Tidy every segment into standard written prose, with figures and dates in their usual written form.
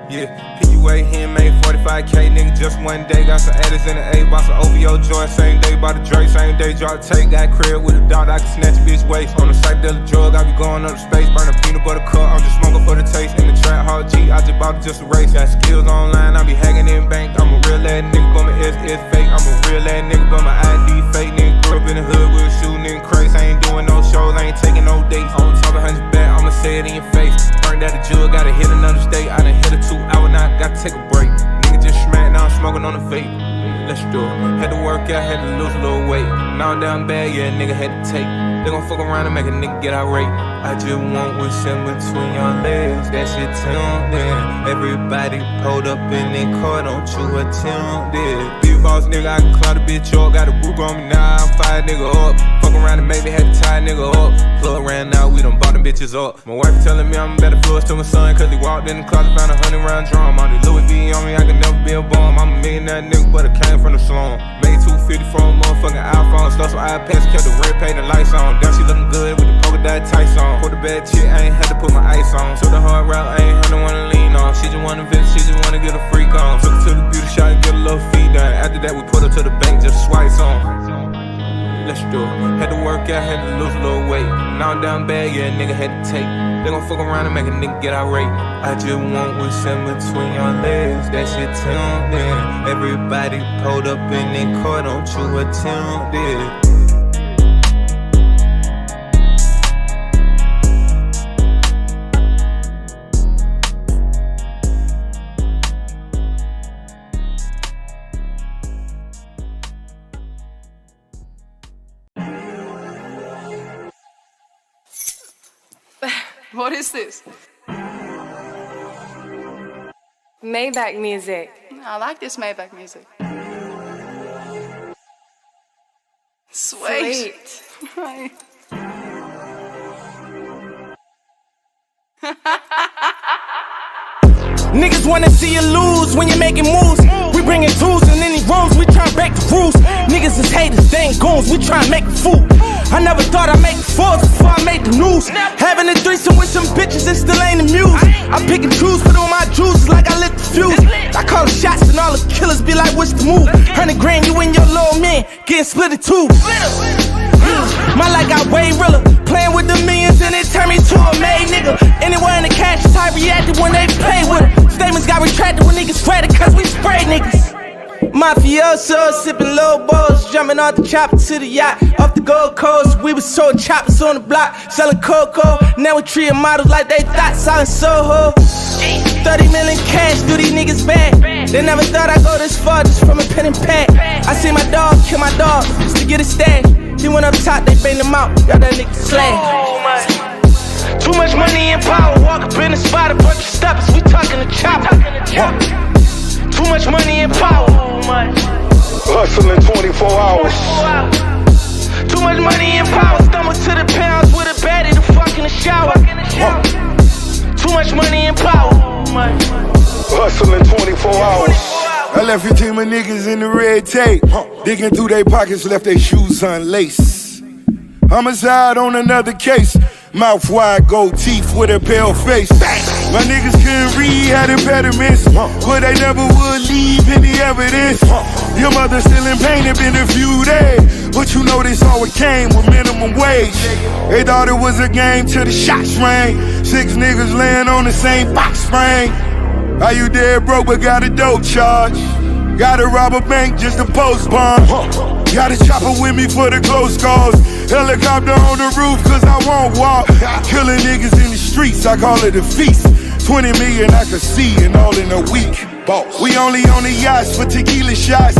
Yeah, Pt.8, he made 45K, nigga, just one day. Got some addicts in the A, bought some OVO joint. Same day, bought a Dre, same day, drop take. Got crib with a dog, I can snatch a bitch waist. On the psychedelic drug, I be going up to space. Burn a peanut butter cup, I'm just smoking for the taste. In the trap, hard G, I just bought it just a race. Got skills online, I be hacking in bank. I'm a real ass nigga, but my S is fake. I'm a real ass nigga, but my ID fake. Nigga grew up in the hood, we was shooting in crates. I ain't doing no shows, I ain't taking no dates. On top of 100 back, I'ma say it in your face. Burned out the jug, gotta hit another state. I done hit a 2 hour, now I gotta take a break. Nigga just smacked, now I'm smoking on the vape. Let's do it. Had to work out, had to lose a little weight. Now I'm down bad, yeah, nigga had to take. They gon' fuck around and make a nigga get irate. I just want what's in between your legs. That shit tuned in. Everybody pulled up in their car, don't you attempt it. Big boss nigga, I can clout a bitch up. Got a book on me now, I'm fire nigga up. Fuck around and maybe had to tie a nigga up. Plug ran out, we done bought them bitches up. My wife telling me I'm a better influence to my son, cause he walked in the closet, found 100 round drum. On the Louis V on me, I can never be a bum. I'm a millionaire nigga, but I came from the slum. Made 250 from a motherfucking iPhone. Stole some iPads, kept the red paint and lights on. Damn, she looking good with the polka dot tights on. For the bad chick, I ain't had to put my ice on. Took the hard route, I ain't had no one to lean on. She just wanna visit, she just wanna get a freak on. Took her to the beauty shop and get a little feet done. After that, we put her to the bank, just swipe on. Let's do it. Had to work out, had to lose a little weight. Now I'm down bad, yeah, nigga had to take. They gon' fuck around and make a nigga get irate. I just want what's in between your legs. That shit tuned in. Everybody pulled up in their car, don't you attempt it. What is this? Maybach music. I like this Maybach music. Sweet. Niggas wanna see you lose when you're making moves. We bringing tools in any rooms, we tryna break the rules. Niggas is haters, they ain't goons, we tryna make a fool. I never thought I'd make fours before I made the news. Having a threesome with some bitches, it still ain't amused. I pick and choose, put on my juices like I lit the fuse. I call the shots and all the killers be like, what's the move? 100 grand, you and your little man, getting split in two. My life got way realer. Playing with the millions and it turned me to a made nigga. Anywhere in the cash type reacted when they play with it. Statements got retracted when niggas spread it cause we spray niggas. Mafioso, sipping low balls, jumping off the chopper to the yacht. Off the Gold Coast, we was sold choppers on the block, selling cocoa. Now we treating models like they thought, selling Soho. 30 million cash, do these niggas bad. They never thought I'd go this far just from a pen and pad. I see my dog kill my dog just to get a stash. He went up top, they banged him out, got that nigga slash. Too much money and power, walk up in the spot, a bunch of steppers, we talking the chopper. Too much money and power, hustling 24 hours. Too much money and power, stumble to the pounds with a baddie to fuck in the shower. Too much money and power, hustling 24 hours. I left a team of niggas in the red tape, digging through their pockets, left their shoes unlaced. Homicide on another case, mouth wide, gold teeth with a pale face. My niggas couldn't read, had impediments, but they never would leave any evidence. Your mother still in pain, it been a few days, but you know this always came with minimum wage. They thought it was a game till the shots rang. 6 niggas laying on the same box spring. How you dead broke but got a dope charge? Gotta rob a bank just to post bond. Got a chopper with me for the close calls. Helicopter on the roof cause I won't walk. Killing niggas in the streets, I call it a feast. 20 million I could see and all in a week. We only on the yachts for tequila shots.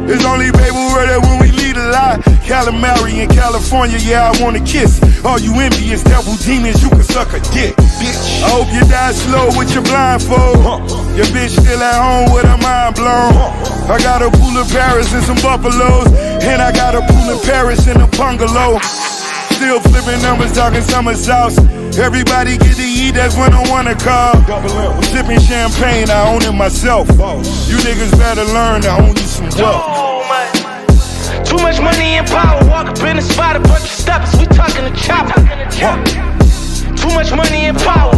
It's only baby murder when we lead a lot. Calamari in California, yeah, I wanna kiss. All you envious devil demons, you can suck a dick, bitch. I hope you die slow with your blindfold. Your bitch still at home with her mind blown. I got a pool in Paris and some buffaloes, and I got a pool in Paris and a bungalow. Still flipping numbers, talking summer sauce. Everybody get to eat, that's when I wanna call. Sipping champagne, I own it myself. You niggas better learn to own you some wealth. Too much money and power, walk up in the spot, a bunch of steppers, we talking the chopper. Too much money and power,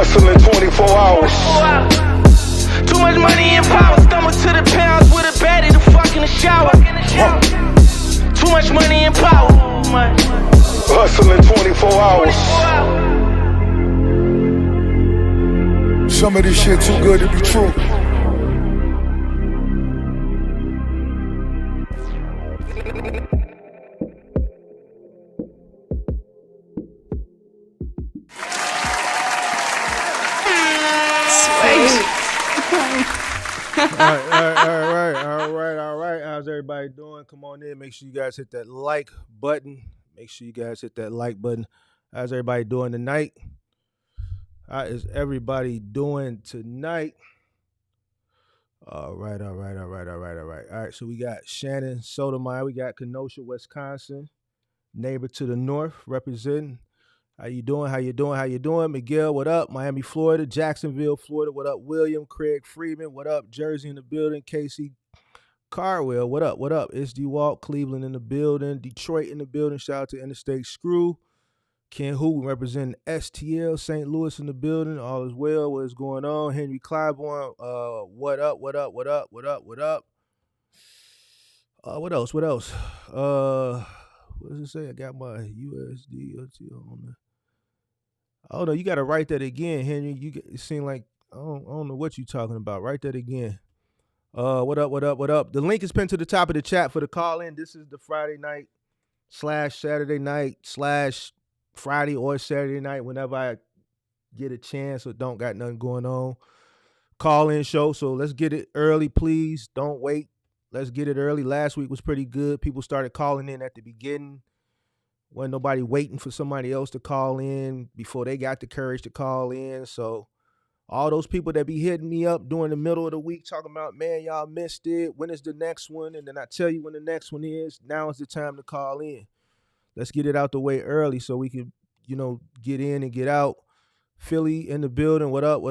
Hustling 24 hours. Too much money and power. Stumble to the pounds with a baddie to fuck in the shower. Too much money and power. Hustling 24 hours. Some of this shit too good to be true. All right. How's everybody doing? Come on in. Make sure you guys hit that like button. How's everybody doing tonight? How is everybody doing tonight? All right. All right, so we got Shannon Sotomayor. We got Kenosha, Wisconsin. Neighbor to the north, representing. How you doing? Miguel, what up? Miami, Florida. Jacksonville, Florida. What up? William, Craig Freeman. What up? Jersey in the building. Casey Carwell. What up? It's D Walt. Cleveland in the building. Detroit in the building. Shout out to Interstate Screw. Ken Who representing STL. St. Louis in the building. All is well. What is going on? Henry Clybourne. What up? What else? What does it say? I got my USD on there. Oh no, you got to write that again, Henry. It seemed like I don't know what you're talking about. Write that again. What up? The link is pinned to the top of the chat for the call in. This is the Friday night / Saturday night / Friday or Saturday night, whenever I get a chance or don't got nothing going on. Call in show. So let's get it early, please. Don't wait. Let's get it early. Last week was pretty good. People started calling in at the beginning. Wasn't nobody waiting for somebody else to call in before they got the courage to call in. So all those people that be hitting me up during the middle of the week talking about, man, y'all missed it. When is the next one? And then I tell you when the next one is. Now is the time to call in. Let's get it out the way early so we can, get in and get out. Philly in the building. What up?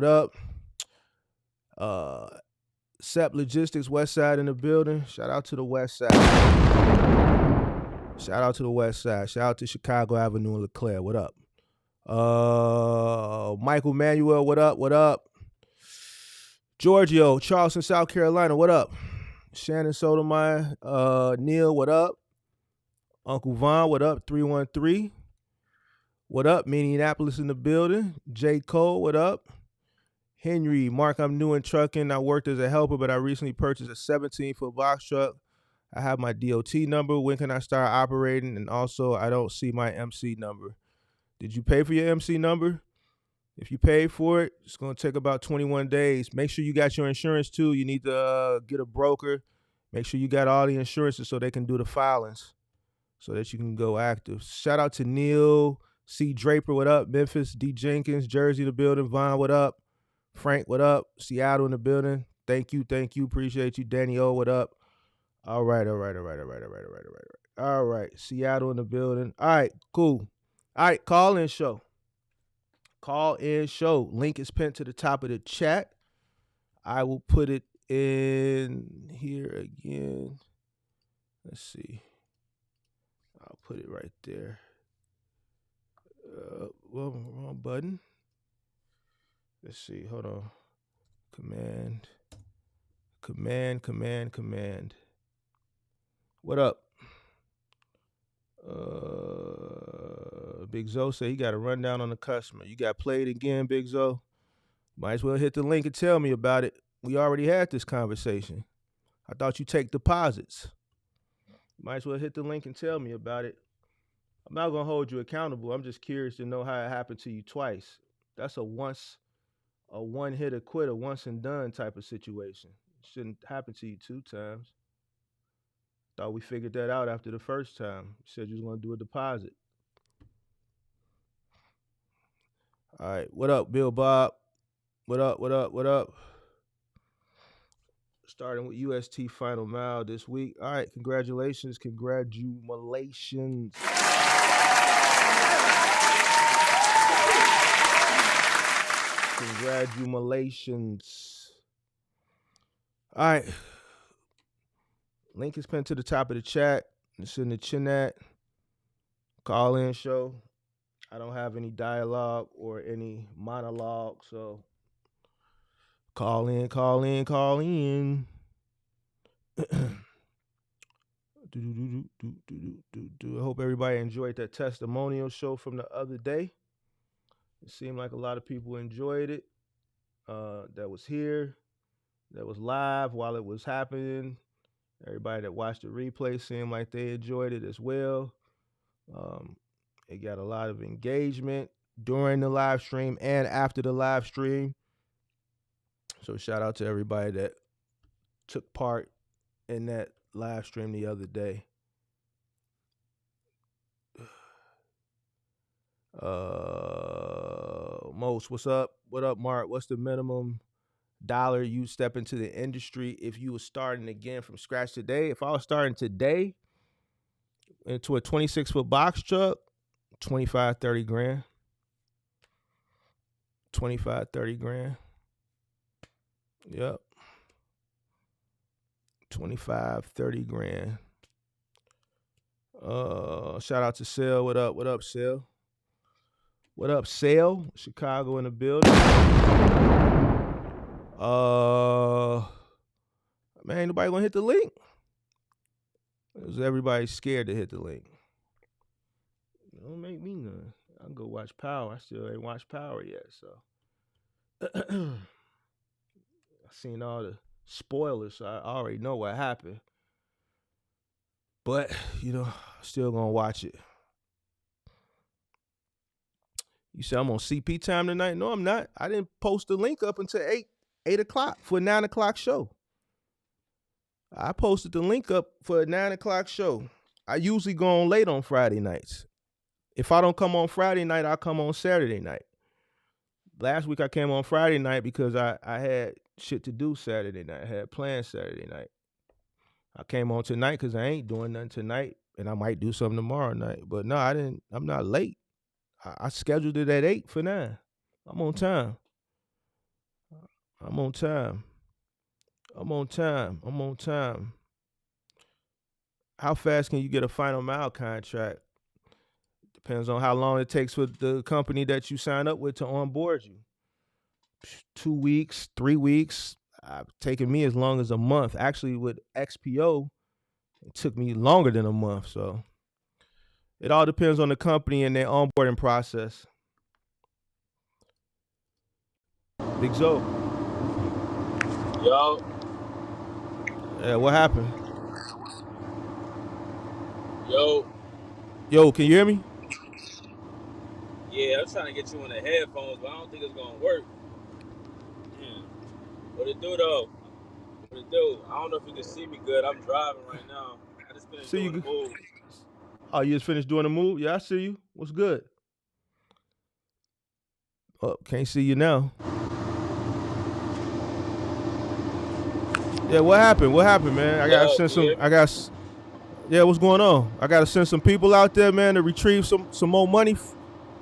SEP Logistics, West Side in the building. Shout out to the West Side. Shout out to Chicago Avenue and LeClaire. What up? Michael Manuel, what up? Giorgio, Charleston, South Carolina, what up? Shannon Sotomayor, Neil, what up? Uncle Vaughn, what up? 313. What up? Minneapolis in the building. J. Cole, what up? Henry, Mark, I'm new in trucking. I worked as a helper, but I recently purchased a 17-foot box truck. I have my DOT number. When can I start operating? And also, I don't see my MC number. Did you pay for your MC number? If you paid for it, it's going to take about 21 days. Make sure you got your insurance, too. You need to get a broker. Make sure you got all the insurances so they can do the filings so that you can go active. Shout out to Neil, C. Draper, what up? Memphis, D. Jenkins, Jersey, the building. Vaughn, what up? Frank, what up? Seattle in the building. Thank you. Appreciate you. Danny O, what up? All right. All right. Seattle in the building. All right, cool. All right, call in show. Link is pinned to the top of the chat. I will put it in here again. Let's see. I'll put it right there. Wrong button. Let's see. Hold on. Command. What up? Big Zo said he got a rundown on the customer. You got played again, Big Zo? Might as well hit the link and tell me about it. We already had this conversation. I thought you take deposits. Might as well hit the link and tell me about it. I'm not going to hold you accountable. I'm just curious to know how it happened to you twice. That's a one-hitter quitter, once and done type of situation. It shouldn't happen to you 2 times. Thought we figured that out after the first time. You said you was going to do a deposit. All right. What up, Bill Bob? What up? Starting with UST Final Mile this week. All right. Congratulations. All right. Link is pinned to the top of the chat. It's in the chat. Call in show. I don't have any dialogue or any monologue, so call in. I hope everybody enjoyed that testimonial show from the other day. It seemed like a lot of people enjoyed it. That was here, that was live while it was happening. Everybody that watched the replay seemed like they enjoyed it as well. It got a lot of engagement during the live stream and after the live stream. So shout out to everybody that took part in that live stream the other day. Most, what's up? What up, Mark? What's the minimum dollar you step into the industry if you were starting again from scratch today? If I was starting today into a 26-foot box truck, 25, 30 grand. 25, 30 grand. Yep. 25, 30 grand. Shout out to Sale. What up? What up, Sale? What up, Sale? Chicago in the building. Man, ain't nobody gonna hit the link? Is everybody scared to hit the link? Don't make me none. I can go watch Power. I still ain't watched Power yet, so I seen all the spoilers, so I already know what happened. But, still gonna watch it. You said I'm on CP time tonight? No, I'm not. I didn't post the link up until 8 o'clock for a 9 o'clock show. I posted the link up for a 9 o'clock show. I usually go on late on Friday nights. If I don't come on Friday night, I'll come on Saturday night. Last week I came on Friday night because I had shit to do Saturday night. I had plans Saturday night. I came on tonight because I ain't doing nothing tonight, and I might do something tomorrow night. But no, I'm not late. I scheduled it at 8 for 9. I'm on time. How fast can you get a final mile contract? Depends on how long it takes for the company that you sign up with to onboard you. 2 weeks, 3 weeks. It's taken me as long as a month. Actually, with XPO, it took me longer than a month. So it all depends on the company and their onboarding process. Big Zo. Yo. Yeah, what happened? Yo, can you hear me? Yeah, I'm trying to get you on the headphones, but I don't think it's gonna work. What it do though? What it do? I don't know if you can see me good. I'm driving right now. I just finished doing the move. Oh, you just finished doing the move? Yeah, I see you. What's good? Oh, can't see you now. Yeah, what happened? What happened, man? I gotta send some. Yeah, what's going on? I gotta send some people out there, man, to retrieve some more money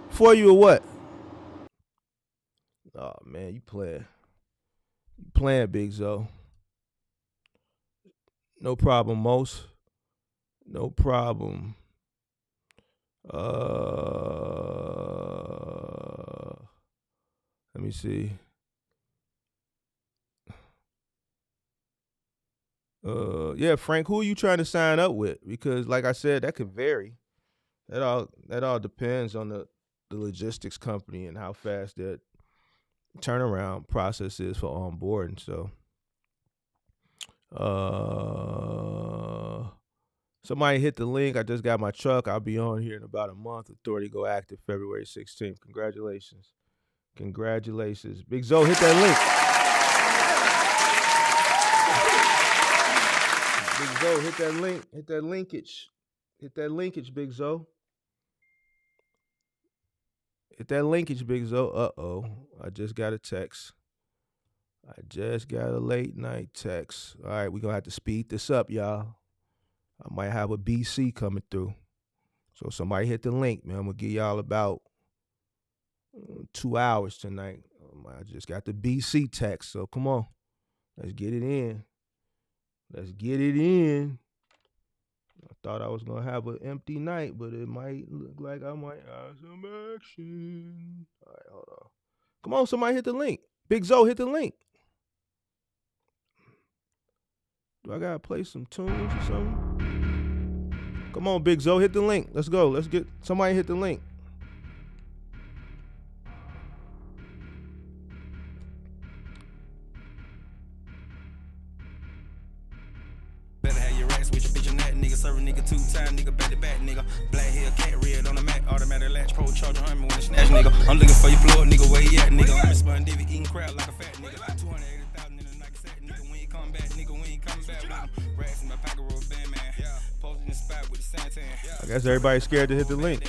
for you or what? Oh man, you playing Big Zo. No problem, Most. No problem. Let me see. Yeah, Frank, who are you trying to sign up with? Because like I said, that could vary. That all depends on the logistics company and how fast that turnaround process is for onboarding. So somebody hit the link. I just got my truck. I'll be on here in about a month. Authority go active February 16th. Congratulations. Big Zo, hit that link. Big Zo, hit that link. Hit that linkage, Big Zo. Hit that linkage, Big Zo. Uh-oh. I just got a text. I just got a late night text. All right, we're going to have to speed this up, y'all. I might have a BC coming through. So somebody hit the link, man. I'm going to give y'all about 2 hours tonight. I just got the BC text, so come on. Let's get it in. I thought I was gonna have an empty night, but it might look like I might have some action. All right, hold on. Come on, somebody hit the link. Big Zoe, hit the link. Do I gotta play some tunes or something? Come on, Big Zoe, hit the link. Let's go. Let's get somebody hit the link. Better have your racks with your bitch and that nigga. Serve a nigga 2 times, nigga, back to back, nigga. Black hair, cat red on the mat, automatic latch, pro charger, Hummer when it snatch, nigga. I'm looking for your floor, nigga, where you at, nigga? I'm spun divvy, eating crap like a fat nigga. 280,000 in a Nike set, nigga. We ain't come back, nigga, we ain't coming back. Racks in my pocket, roll band, man. Posted in the spot with the Santan. I guess everybody's scared to hit the link.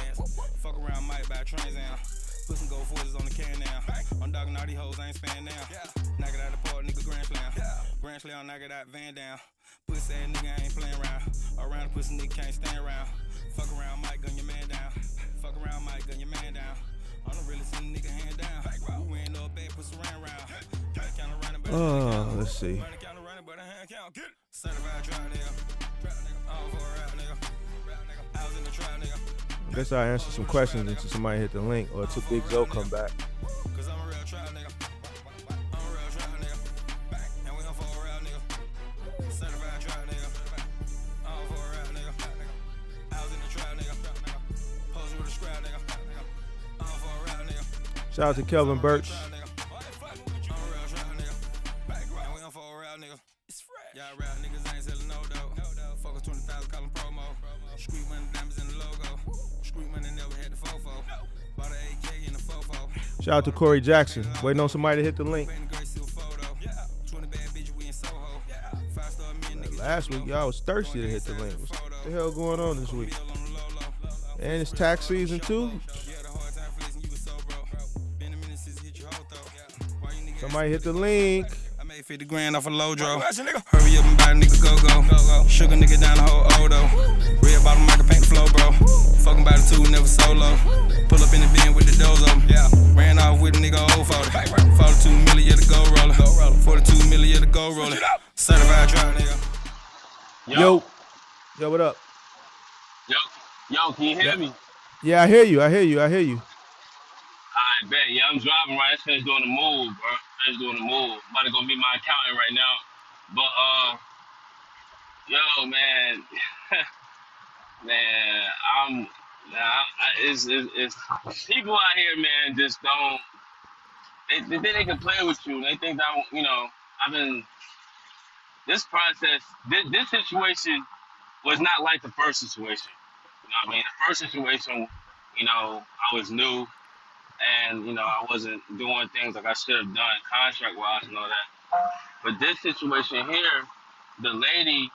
Fuck around, might buy a Trans Am. Put some gold forces on the can now. I'm dogging all these hoes, I ain't span now. Knock it out the park, nigga, grand slam. Grand slam, knock it out, van down. Pussy ass nigga, I ain't playing around. Around the pussy nigga can't stand around. Fuck around, might gun your man down. Fuck around, might gun your man down. I'm the realest nigga, hand down. We ain't no bad pussy around. Oh, let's see. Certified trap nigga. All for a rap nigga. I was in the trap nigga. I guess I'll answer some questions until somebody hit the link or until Big Zoe come back. Cause I'm a real trap nigga. I'm a real trap nigga. And we on for a rap nigga. Certified trap nigga. All for a rap nigga. I was in the trap nigga. Posing with a scrap nigga. All for a rap nigga. Shout out to Kelvin Birch. Y'all rap niggas ain't selling no dough. Fuck a 20,000 call them promo. Street money, diamonds in the logo. Street money never had the fofo. Bought an AK in the fofo. Shout out to Corey Jackson. Waiting on somebody to hit the link. Last week, y'all was thirsty to hit the link. What the hell going on this week? And it's tax season too. Somebody hit the link. 50 grand off a low draw. Hurry up and buy a nigga go. Sugar nigga down the whole Odo. Red bottom marker paint the flow, bro. Fucking by the two, never solo. Pull up in the bin with the dozo. Ran off with a nigga old 40. 42 million to go roller. 42 million to go roller. Certified trap nigga. Yo, what up? Yo, can you hear me? Yeah, I hear you. I bet. Yeah, I'm driving right. I just finished doing the move, bro. About to go meet my accountant right now. But yo, man, man, it's people out here, man, just don't. They think they can play with you. They think that I've been this process. This situation was not like the first situation. You know what I mean? The first situation, I was new. And, I wasn't doing things like I should have done contract-wise and all that. But this situation here, the lady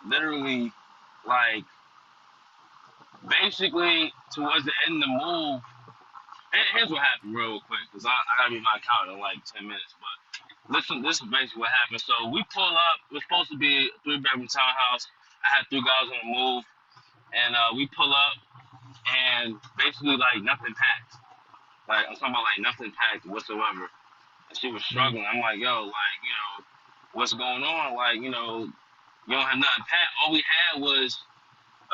literally, basically towards the end of the move, and here's what happened real quick, because I got to be my accountant in like 10 minutes. But listen, this is basically what happened. So we pull up. We're supposed to be a 3-bedroom townhouse. I had 3 guys on the move. And we pull up, and basically, nothing packed. I'm talking about nothing packed whatsoever. And she was struggling. I'm like, yo, what's going on? You don't have nothing packed. All we had was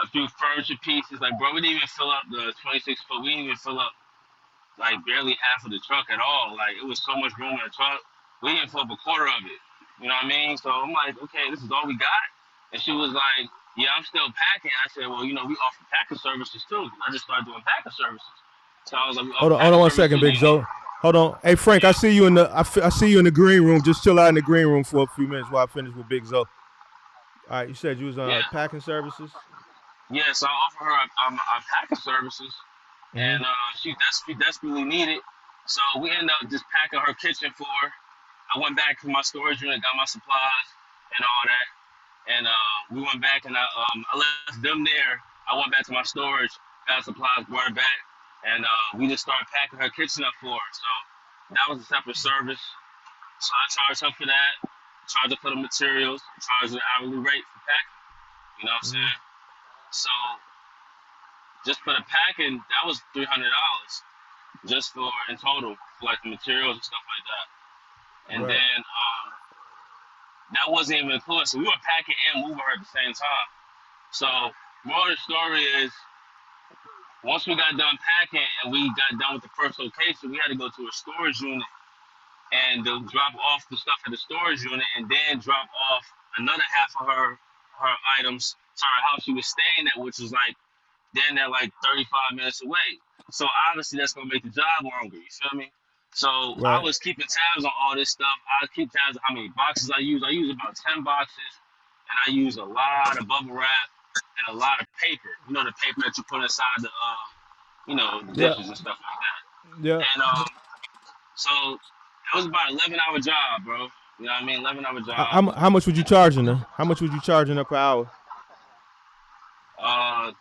a few furniture pieces. Bro, we didn't even fill up the 26 foot. We didn't even fill up barely half of the truck at all. It was so much room in the truck. We didn't fill up a quarter of it. You know what I mean? So I'm like, okay, this is all we got. And she was like, yeah, I'm still packing. I said, well, we offer packing services too. I just started doing packing services. So I was like, hold on 1 second, Big Zoe. Hold on. Hey Frank, I see you in the green room. Just chill out in the green room for a few minutes while I finish with Big Zoe. All right, you said you was on packing services? Yeah, so I offer her a packing services, and she desperately needed. So we ended up just packing her kitchen for her. I went back to my storage unit, got my supplies and all that, and we went back and I left them there. I went back to my storage, got supplies, brought her back. And we just started packing her kitchen up for her. So that was a separate service. So I charged her for that, charged her for the materials, charged her hourly rate for packing. You know what I'm saying? So just for the packing, that was $300 just for in total, for the materials and stuff like that. And then that wasn't even included. So we were packing and moving her at the same time. So, moral of the story is, once we got done packing and we got done with the first location, we had to go to a storage unit and drop off the stuff at the storage unit, and then drop off another half of her items to her house she was staying at, which was like then they're like 35 minutes away. So obviously that's gonna make the job longer. You feel me? So I Right. was keeping tabs on all this stuff. I keep tabs on how many boxes I use. I use about 10 boxes, and I use a lot of bubble wrap and a lot of paper. You know, the paper that you put inside the the dishes and stuff like that. Yeah. And so it was about an 11-hour job, bro. You know what I mean? 11-hour job. How much would you charging her? How much would you charging her per hour? I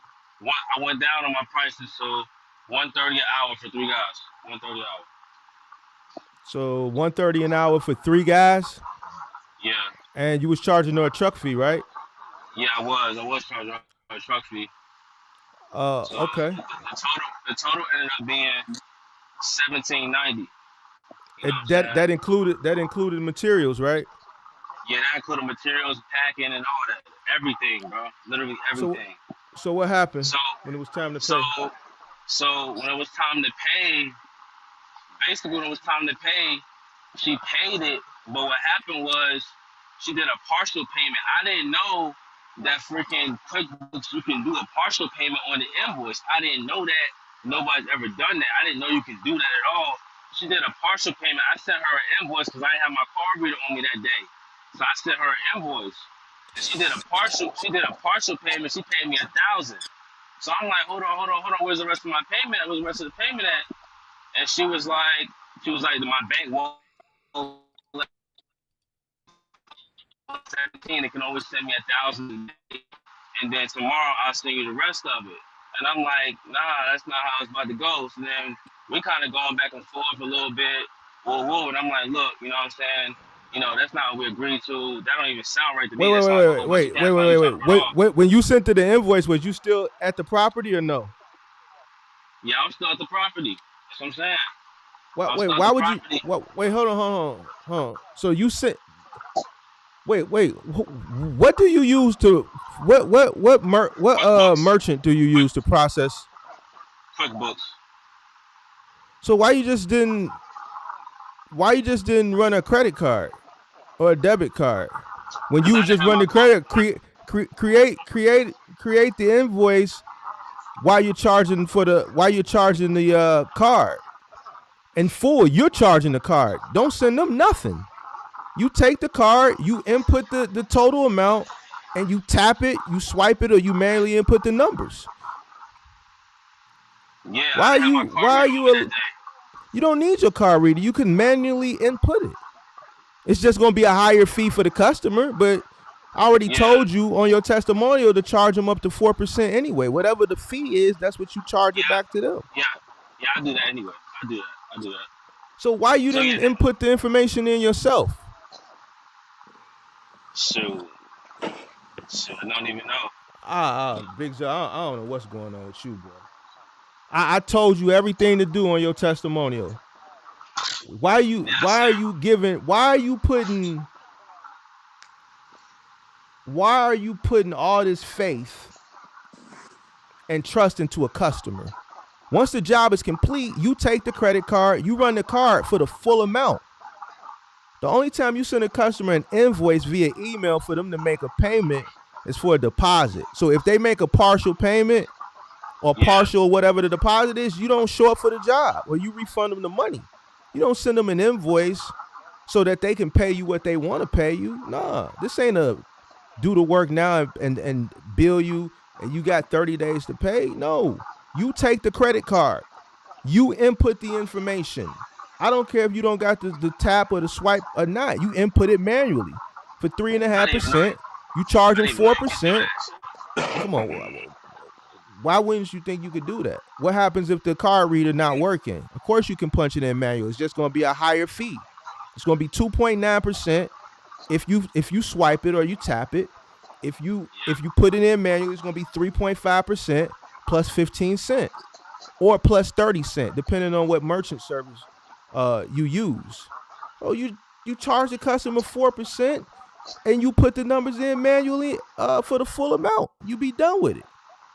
went down on my prices, so $130 an hour for 3 guys. $130 an hour. So $130 an hour for 3 guys? Yeah. And you was charging her a truck fee, right? Yeah, I was charging her a truck fee. So Okay. The total ended up being $17.90. That included materials, right? Yeah, that included materials, packing, and all that. Everything, bro. Literally everything. So what happened when it was time to pay? So when it was time to pay, basically when it was time to pay, she paid it. But what happened was she did a partial payment. I didn't know that freaking QuickBooks, you can do a partial payment on the invoice. I didn't know that. Nobody's ever done that. I didn't know you could do that at all. She did a partial payment. I sent her an invoice because I didn't have my card reader on me that day. So I sent her an invoice. She did a partial payment. She paid me $1,000. So I'm like, hold on. Where's the rest of my payment? Where's the rest of the payment at? And she was like, my bank won't let 17. It can always send me $1,000, and then tomorrow I'll send you the rest of it. And I'm like, nah, that's not how it's about to go. So then we kind of going back and forth a little bit. Whoa. And I'm like, look, you know what I'm saying? You know, that's not what we agreed to. That don't even sound right to me. Wait. When you sent her the invoice, was you still at the property or no? Yeah, I'm still at the property. That's what I'm saying. Why would you? Wait, hold on. So you sent. Wait. What do you use to? What merchant do you use to process? QuickBooks. So why you just didn't run a credit card or a debit card when you just run the credit? Create the invoice while you're charging the card in full. You're charging the card. Don't send them nothing. You take the card, you input the total amount, and you tap it, you swipe it, or you manually input the numbers. Yeah. Why are you? You don't need your card reader. You can manually input it. It's just going to be a higher fee for the customer, but I already told you on your testimonial to charge them up to 4% anyway. Whatever the fee is, that's what you charge it back to them. Yeah, I do that anyway. I do that. So why you didn't input the information in yourself? Shoot, I don't even know. Big Joe, I don't know what's going on with you, bro. I told you everything to do on your testimonial. Why are you putting all this faith and trust into a customer? Once the job is complete, you take the credit card, you run the card for the full amount. The only time you send a customer an invoice via email for them to make a payment is for a deposit. So if they make a partial payment or partial whatever the deposit is, you don't show up for the job or you refund them the money. You don't send them an invoice so that they can pay you what they want to pay you. Nah, this ain't a do the work now and bill you and you got 30 days to pay. No, you take the credit card. You input the information. I don't care if you don't got the tap or the swipe or not. You input it manually for 3.5%. You charge them 4%. Come on. Why wouldn't you think you could do that? What happens if the card reader not working? Of course you can punch it in manual. It's just going to be a higher fee. It's going to be 2.9% if you swipe it or you tap it. If you put it in manual, it's going to be 3.5% plus 15 cents or plus 30 cents, depending on what merchant service you use. Oh, you charge the customer 4%. and you put the numbers in manually for the full amount. You be done with it.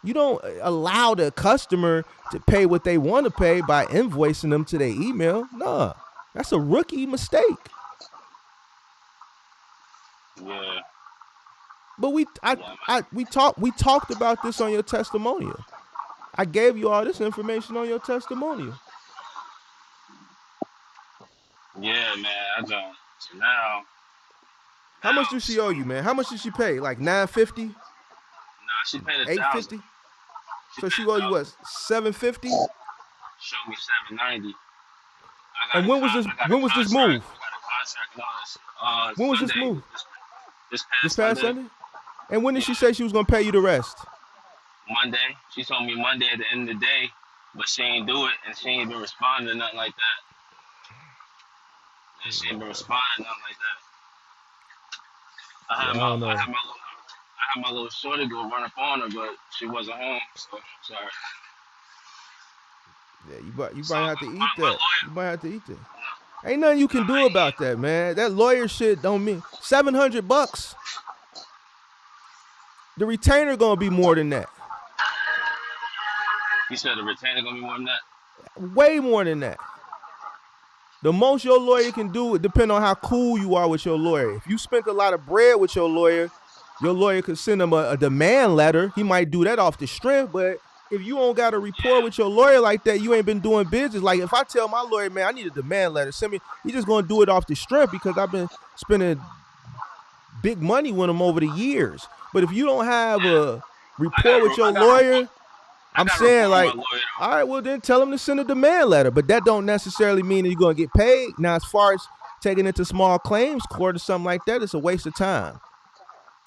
You don't allow the customer to pay what they want to pay by invoicing them to their email. Nah, that's a rookie mistake. Yeah. But we talked about this on your testimonial. I gave you all this information on your testimonial. Yeah, man. I don't. So now. How much does she owe you, man? How much did she pay? Like $950? Nah, she paid $850. So she owe you what? $750? Showed me $790. And when was this? When was this move? When was this move? This past Sunday. And when did she say she was gonna pay you the rest? Monday. She told me Monday at the end of the day, but she ain't do it, and she ain't been responding to nothing like that. And she ain't been responding to nothing like that. I had my little shorty go run up on her, but she wasn't home, so sorry. Yeah, you might have to eat that. You might have to eat that. Ain't nothing you can do about that, man. That lawyer shit don't mean $700. The retainer gonna be more than that. You said the retainer gonna be more than that? Way more than that. The most your lawyer can do, it depends on how cool you are with your lawyer. If you spent a lot of bread with your lawyer could send him a demand letter. He might do that off the strength, but if you don't got a rapport with your lawyer like that, you ain't been doing business. Like if I tell my lawyer, man, I need a demand letter, send me, he's just gonna do it off the strength because I've been spending big money with him over the years. But if you don't have a rapport with your lawyer, I'm saying like, all right, well then tell him to send a demand letter. But that don't necessarily mean that you're gonna get paid. Now, as far as taking it to small claims court or something like that, it's a waste of time.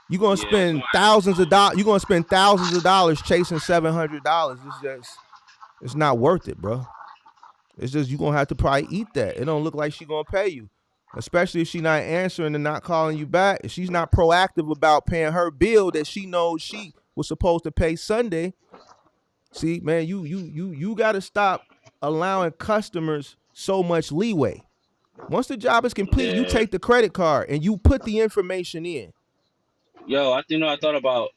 You're gonna spend thousands of dollars. You're gonna spend thousands of dollars chasing $700. It's not worth it, bro. It's just you're gonna have to probably eat that. It don't look like she's gonna pay you, especially if she's not answering and not calling you back. If she's not proactive about paying her bill that she knows she was supposed to pay Sunday. See, man, you gotta stop allowing customers so much leeway. Once the job is complete, you take the credit card and you put the information in. Yo, I thought about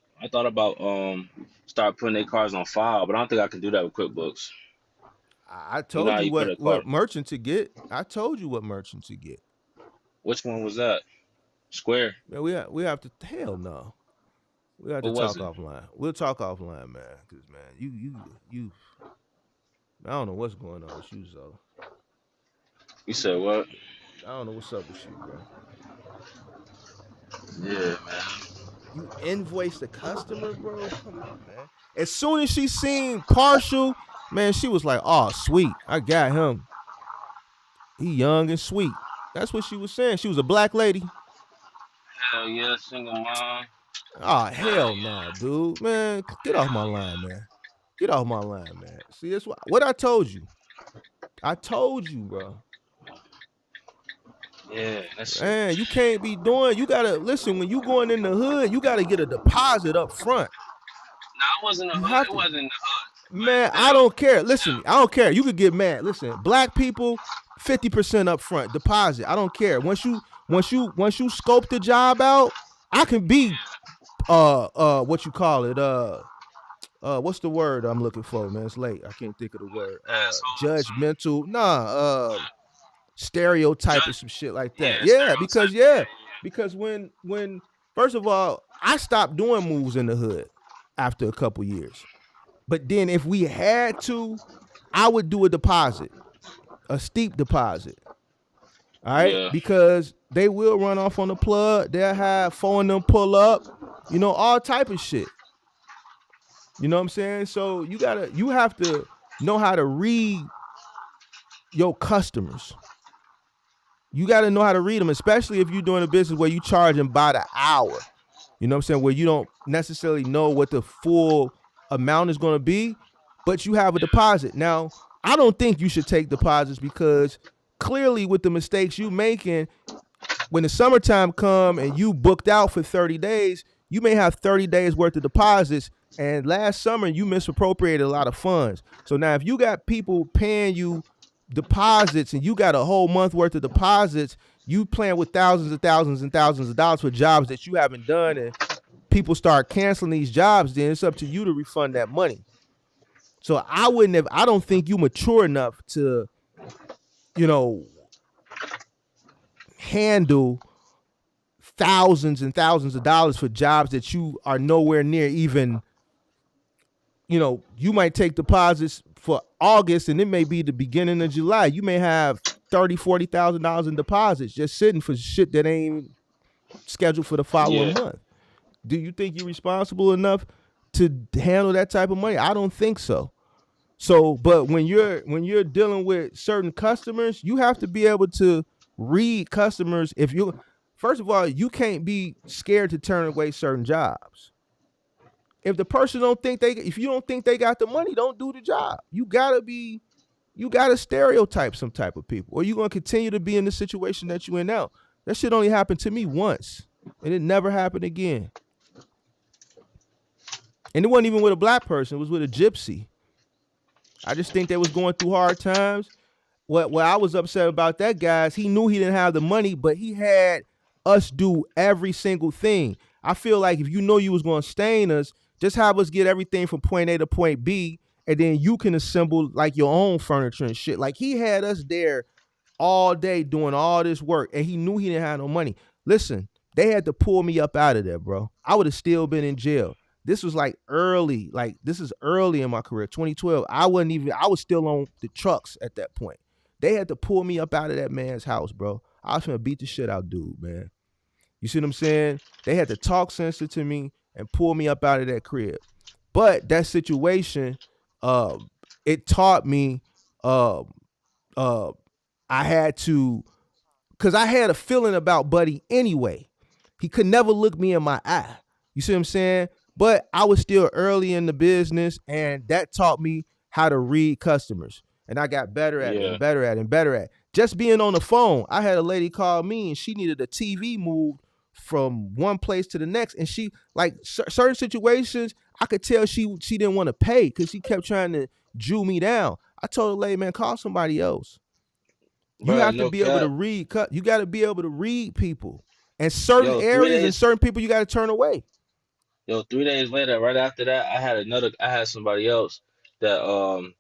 start putting their cards on file, but I don't think I can do that with QuickBooks. I told you what merchant to get. I told you what merchant to get. Which one was that? Square. Man, we have to. Hell no. We have to talk offline. We'll talk offline, man. Because man, you. I don't know what's going on with you, so. You said what? I don't know what's up with you, bro. Yeah, man. You invoice the customer, bro? Come on, man. As soon as she seen partial, man, she was like, oh, sweet. I got him. He young and sweet. That's what she was saying. She was a black lady. Hell yeah, single mom. Oh, hell no, dude. Man, get off my line, man. Get off my line, man. See, that's what I told you. I told you, bro. Yeah, that's man, you can't be doing. You gotta listen when you going in the hood. You gotta get a deposit up front. No, I wasn't in the hood. It wasn't in the hood. Man, I don't care. Listen, I don't care. You could get mad. Listen, black people, 50% up front deposit. I don't care. Once you scope the job out, I can be what you call it. What's the word I'm looking for, man? It's late. I can't think of the word. Judgmental. Stereotype or some shit like that. Because when first of all, I stopped doing moves in the hood after a couple years. But then if we had to, I would do a deposit, a steep deposit. All right? Yeah. Because they will run off on the plug. They'll have four of them pull up, all type of shit. You know what I'm saying? So you have to know how to read your customers. You got to know how to read them, especially if you're doing a business where you charging by the hour. You know what I'm saying? Where you don't necessarily know what the full amount is going to be, but you have a deposit. Now, I don't think you should take deposits because clearly with the mistakes you making, when the summertime come and you booked out for 30 days, you may have 30 days worth of deposits. And last summer, you misappropriated a lot of funds. So now if you got people paying you deposits and you got a whole month worth of deposits, You playing with thousands and thousands and thousands of dollars for jobs that you haven't done, and people start canceling these jobs, then it's up to you to refund that money. So I don't think you mature enough to, handle thousands and thousands of dollars for jobs that you are nowhere near even, you might take deposits for August and it may be the beginning of July. You may have $30,000-$40,000 in deposits just sitting for shit that ain't scheduled for the following month. Do you think you're responsible enough to handle that type of money? I don't think so. So, but when you're dealing with certain customers, you have to be able to read customers. First of all, you can't be scared to turn away certain jobs. If the person if you don't think they got the money, don't do the job. You gotta stereotype some type of people, or you're gonna continue to be in the situation that you in now. That shit only happened to me once, and it never happened again. And it wasn't even with a black person; it was with a gypsy. I just think they was going through hard times. What I was upset about that guy is he knew he didn't have the money, but he had us do every single thing. I feel like if you know you was going to stain us, just have us get everything from point A to point B, and then you can assemble like your own furniture and shit. Like he had us there all day doing all this work, and he knew he didn't have no money. Listen, they had to pull me up out of there, bro. I would have still been in jail. This was early in my career, 2012. I was still on the trucks at that point. They had to pull me up out of that man's house, bro. I was gonna beat the shit out dude, man. You see what I'm saying? They had to talk sense to me and pull me up out of that crib. But that situation, it taught me I had to, because I had a feeling about Buddy anyway. He could never look me in my eye. You see what I'm saying? But I was still early in the business, and that taught me how to read customers. And I got better at it and better at it and better at it. Just being on the phone, I had a lady call me, and she needed a TV moved from one place to the next. And she, certain situations, I could tell she didn't want to pay because she kept trying to Jew me down. I told the lady, man, call somebody else. You have to be able to read. You got to be able to read people. And certain areas and certain people you got to turn away. 3 days later, right after that, I had somebody else that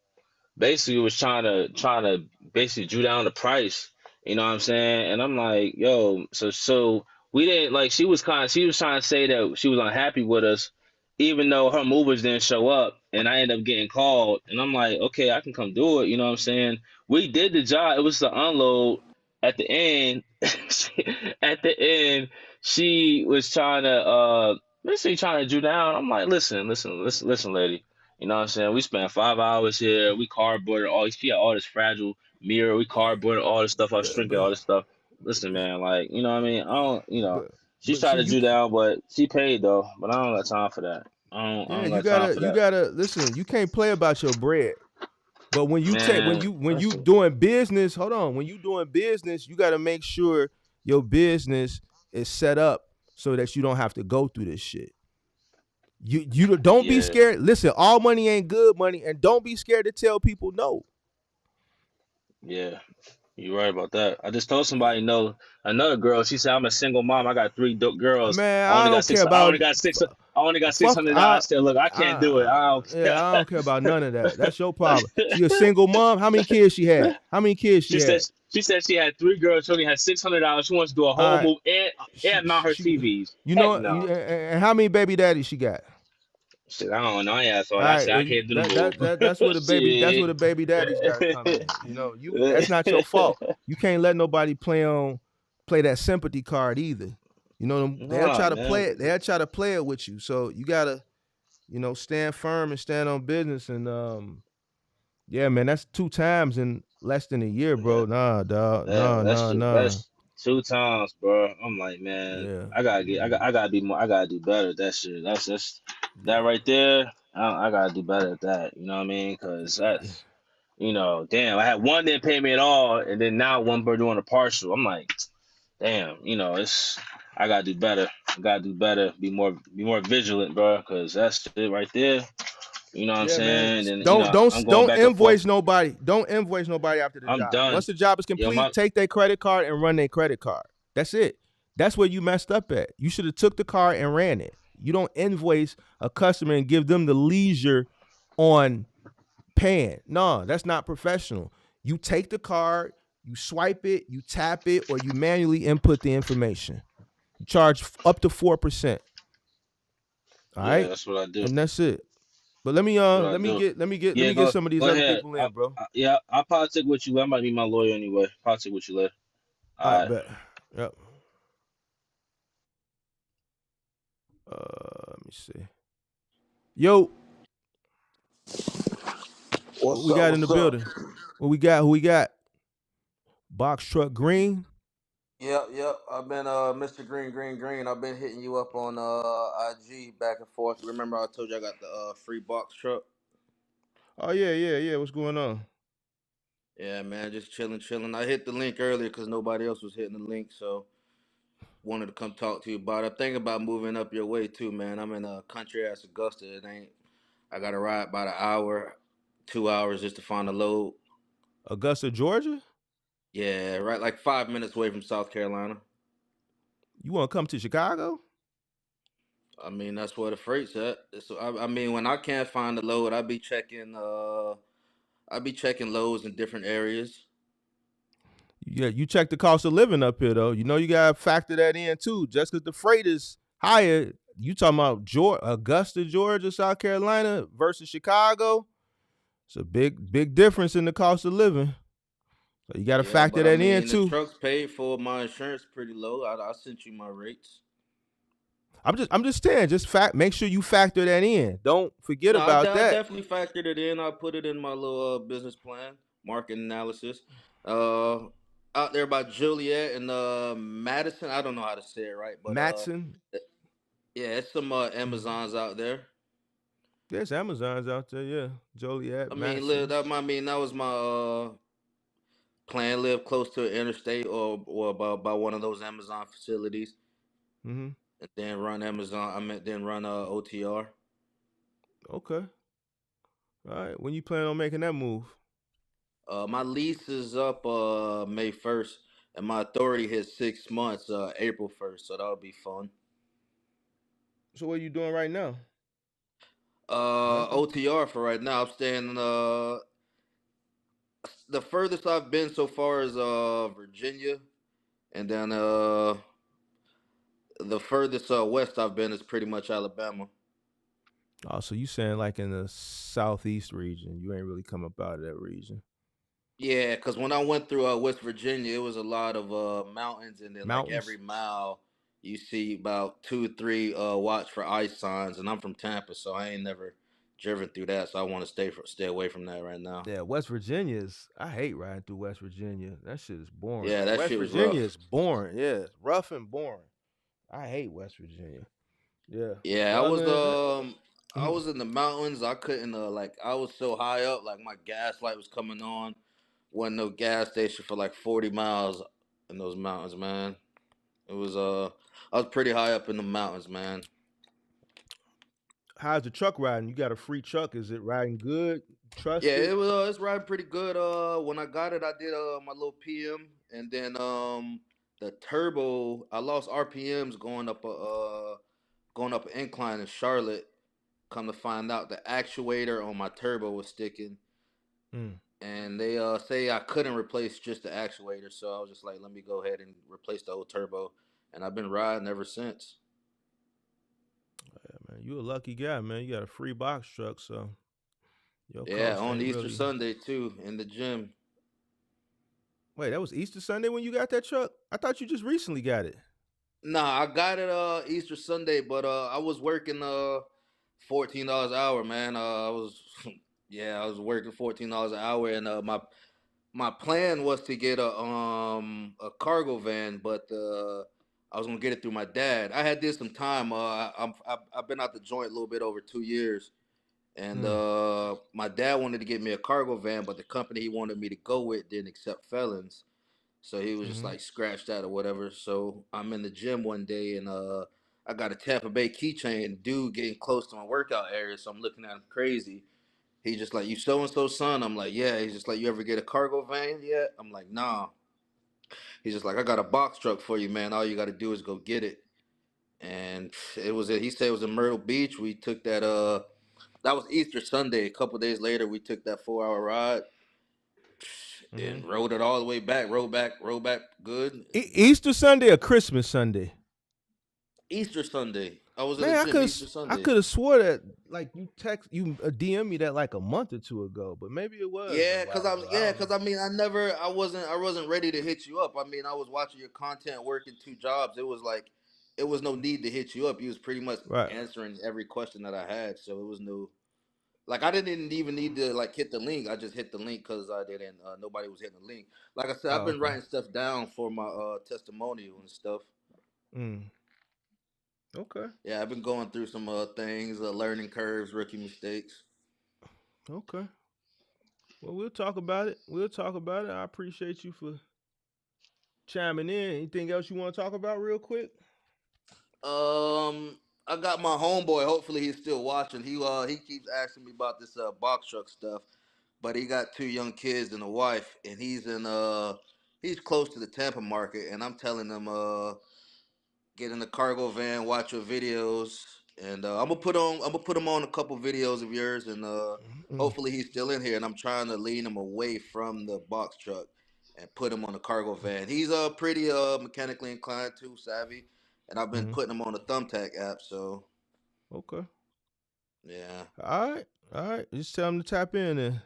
basically was trying to basically drew down the price. You know what I'm saying? And I'm like, yo, so we didn't she was trying to say that she was unhappy with us, even though her movers didn't show up, and I ended up getting called. And I'm like, okay, I can come do it. You know what I'm saying? We did the job. It was the unload. At the end, she was trying to basically trying to drew down. I'm like, listen, lady. You know what I'm saying? We spent 5 hours here. We cardboarded she had all this fragile mirror. We cardboarded all this stuff. I was shrinking all this stuff. Listen, man, you know what I mean? I don't, she tried to drew down, but she paid though. But I don't got time for that. I don't got time for that. You gotta listen. You can't play about your bread. But when you doing business, when you doing business, you got to make sure your business is set up so that you don't have to go through this shit. You don't be scared. Listen, all money ain't good money, and don't be scared to tell people no. Yeah, you're right about that. I just told somebody no. Another girl, she said, I'm a single mom. I got 3 girls. Man, I only got $600 still. Look, I can't do it. I don't care about none of that. That's your problem. She a single mom? How many kids she had? She said she had 3 girls. She only had $600. She wants to do a whole move and mount her TVs. You know, and how many baby daddies she got? Shit, I don't know. I can't do the that's where the baby daddies got to come in. You know, that's not your fault. You can't let nobody play that sympathy card either. You know, they'll try to play it. They'll try to play it with you. So you gotta, stand firm and stand on business. And yeah, man, that's 2 times in less than a year, bro. Nah, dog. That's 2 times, bro. I'm like, man, I gotta be more. I gotta do better at that shit. That's that right there. I gotta do better at that. You know what I mean? Because that's, damn. I had one didn't pay me at all, and then now one bird doing a partial. I'm like, damn. I gotta do better. I gotta do better. Be more vigilant, bro. Because that's it right there. You know what I'm Yeah, man. saying? And Don't I'm don't going don't back and forth. invoice nobody. Don't invoice nobody after the I'm job. done. Once the job is Yo, complete, take their credit card and run their credit card. That's it. That's where you messed up at. You should have took the card and ran it. You don't invoice a customer and give them the leisure on paying. No, that's not professional. You take the card, you swipe it, you tap it, or you manually input the information. You charge up to 4%. All yeah, right, that's what I do. and that's it. But let me That's what I let me do. get let me get let Yeah, me get go some of these go other ahead. people in, bro. Yeah, I'll politic with you. I might be my lawyer anyway. Politic with you later. All All right, right. bet. Yep. Let me see. Yo, what What's we up? got in the What's up? building? What we got? Who we got? Box truck green. Yep. I've been Mr. Green. I've been hitting you up on IG back and forth. Remember I told you I got the free box truck? Oh yeah. What's going on? Yeah, man, just chilling. I hit the link earlier because nobody else was hitting the link, so wanted to come talk to you about it. I'm thinking about moving up your way too, man. I'm in a country ass Augusta. It ain't. I gotta ride about an hour, 2 hours just to find a load. Augusta, Georgia. Yeah, right, like 5 minutes away from South Carolina. You want to come to Chicago? I mean, that's where the freight's at. So I mean, when I can't find the load, I be checking loads in different areas. Yeah, you check the cost of living up here though. You know you gotta factor that in too. Just because the freight is higher, you talking about Augusta, Georgia, South Carolina versus Chicago. It's a big difference in the cost of living. So you got to Yeah, factor but I that in mean, the too. truck's paid for. My insurance pretty low. I sent you my rates. I'm just saying, make sure you factor that in. Don't forget No, about I that. definitely factored it in. I put it in my little business plan, market analysis. Uh, Out there by Juliet and Madison. I don't know how to say it right, but Matson, yeah, it's some Amazons out there. there's Amazons out there, yeah. Joliet, That Matson's. I mean, that was my plan. Live close to an interstate or by one of those Amazon facilities, Mm-hmm. and then run Amazon. I meant then run OTR. Okay. All right. When you plan on making that move? My lease is up May 1st, and my authority hits 6 months April 1st, so that'll be fun. So what are you doing right now? Renting? OTR for right now. I'm staying. The furthest I've been so far is Virginia, and then the furthest west I've been is pretty much Alabama. Oh, so you saying like in the southeast region? You ain't really come up out of that region. Yeah, because when I went through West Virginia, it was a lot of mountains, and then like Mountains? every mile you see about 2 3 watch for ice signs. And I'm from Tampa, so I ain't never driven through that, so I want to stay away from that right now. Yeah, West Virginia is. I hate riding through West Virginia. That shit is boring. Yeah, that West shit was Virginia rough. is boring. Yeah, it's rough and boring. I hate West Virginia. Yeah, Yeah, but other than that, I was in the mountains. I couldn't like I was so high up, like my gas light was coming on. Wasn't no gas station for like 40 miles in those mountains, man. It was I was pretty high up in the mountains, man. how's the truck riding? You got a free truck. Is it riding good? Yeah, Trust it? it's riding pretty good. When I got it, I did my little PM, and then the turbo, I lost RPMs going up an incline in Charlotte. Come to find out, the actuator on my turbo was sticking, Mm. and they say I couldn't replace just the actuator, so I was just like, let me go ahead and replace the whole turbo, and I've been riding ever since. Yeah, man, you a lucky guy, man. You got a free box truck, so your Yeah, cost on ain't Easter really. Sunday too in the gym. Wait, that was Easter Sunday when you got that truck? I thought you just recently got it. Nah, I got it Easter Sunday, but I was working $14 an hour, man. I was yeah, I was working $14 an hour, and my plan was to get a cargo van, but I was gonna get it through my dad. I had did some time. I've been out the joint a little bit over 2 years, and Mm. my dad wanted to get me a cargo van, but the company he wanted me to go with didn't accept felons. So he was just Mm-hmm. like scratched out or whatever. So I'm in the gym one day, and I got a Tampa Bay keychain. Dude getting close to my workout area, so I'm looking at him crazy. He's just like, "You so and so son?" I'm like, "Yeah." He's just like, "You ever get a cargo van yet?" I'm like, "Nah." He's just like, "I got a box truck for you, man. All you got to do is go get it." And he said it was in Myrtle Beach. We took that was Easter Sunday. A couple days later, we took that 4 hour ride Mm-hmm. and rode it all the way back. Rode back good. Easter Sunday or Christmas Sunday? Easter Sunday. I was in the Man, gym Easter I Sunday. could have swore that like you DM me that like a month or two ago, but maybe it was a Yeah, while ago. I don't know. cause I mean, I wasn't ready to hit you up. I mean, I was watching your content, working two jobs. It was no need to hit you up. You was pretty much Right. answering every question that I had, so it was no, like I didn't even need to like hit the link. I just hit the link because I didn't. Nobody was hitting the link. Like I said, I've Oh, been okay. writing stuff down for my testimonial and stuff. Mm. Okay. Yeah, I've been going through some things, learning curves, rookie mistakes. Okay. Well, we'll talk about it. We'll talk about it. I appreciate you for chiming in. Anything else you want to talk about real quick? I got my homeboy. Hopefully, he's still watching. He keeps asking me about this box truck stuff, but he got two young kids and a wife, and he's close to the Tampa market, and I'm telling him get in the cargo van, watch your videos, and I'm gonna put him on a couple videos of yours, and Mm. hopefully he's still in here. And I'm trying to lean him away from the box truck and put him on the cargo van. He's pretty mechanically inclined too, savvy, and I've been Mm-hmm. putting him on the Thumbtack app. So Okay. yeah, All right. All right. Just tell him to tap in then.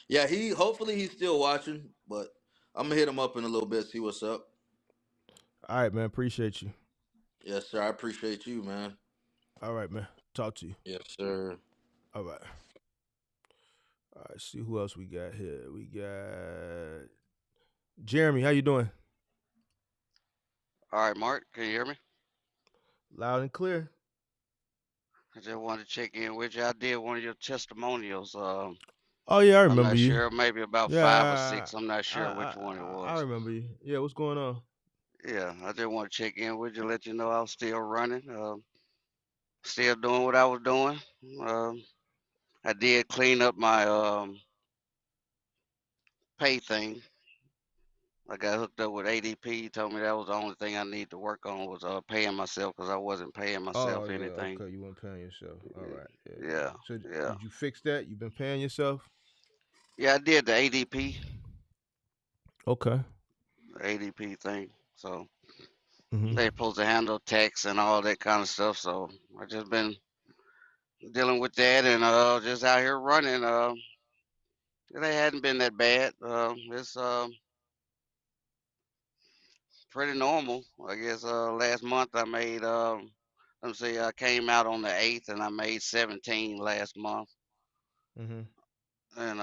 yeah. He hopefully he's still watching, but I'm gonna hit him up in a little bit, see what's up. All right, man. Appreciate you. Yes, sir. I appreciate you, man. All right, man. Talk to you. Yes, sir. All right. All right. See who else we got here. We got Jeremy. How you doing? All right, Mark, can you hear me? Loud and clear. I just wanted to check in with you. I did one of your testimonials. Oh yeah, I I'm remember not you. sure, maybe about five or Yeah, six. I'm not I sure which one it I was. remember you. Yeah, what's going on? Yeah, I just want to check in with you, let you know I was still running, still doing what I was doing. Um, I did clean up my pay thing. I got hooked up with ADP. He told me that was the only thing I need to work on was paying myself because I wasn't paying Oh myself yeah, anything. okay. You weren't paying yourself. All right. Yeah, yeah. Yeah, So yeah, did you fix that? You've been paying yourself? yeah. I did the ADP, Okay. ADP thing. So Mm-hmm. they supposed to handle tax and all that kind of stuff. So I just been dealing with that and just out here running. It hadn't been that bad. It's pretty normal. I guess last month I made let me see, I came out on the 8th and I made 17 last month. Mm-hmm. And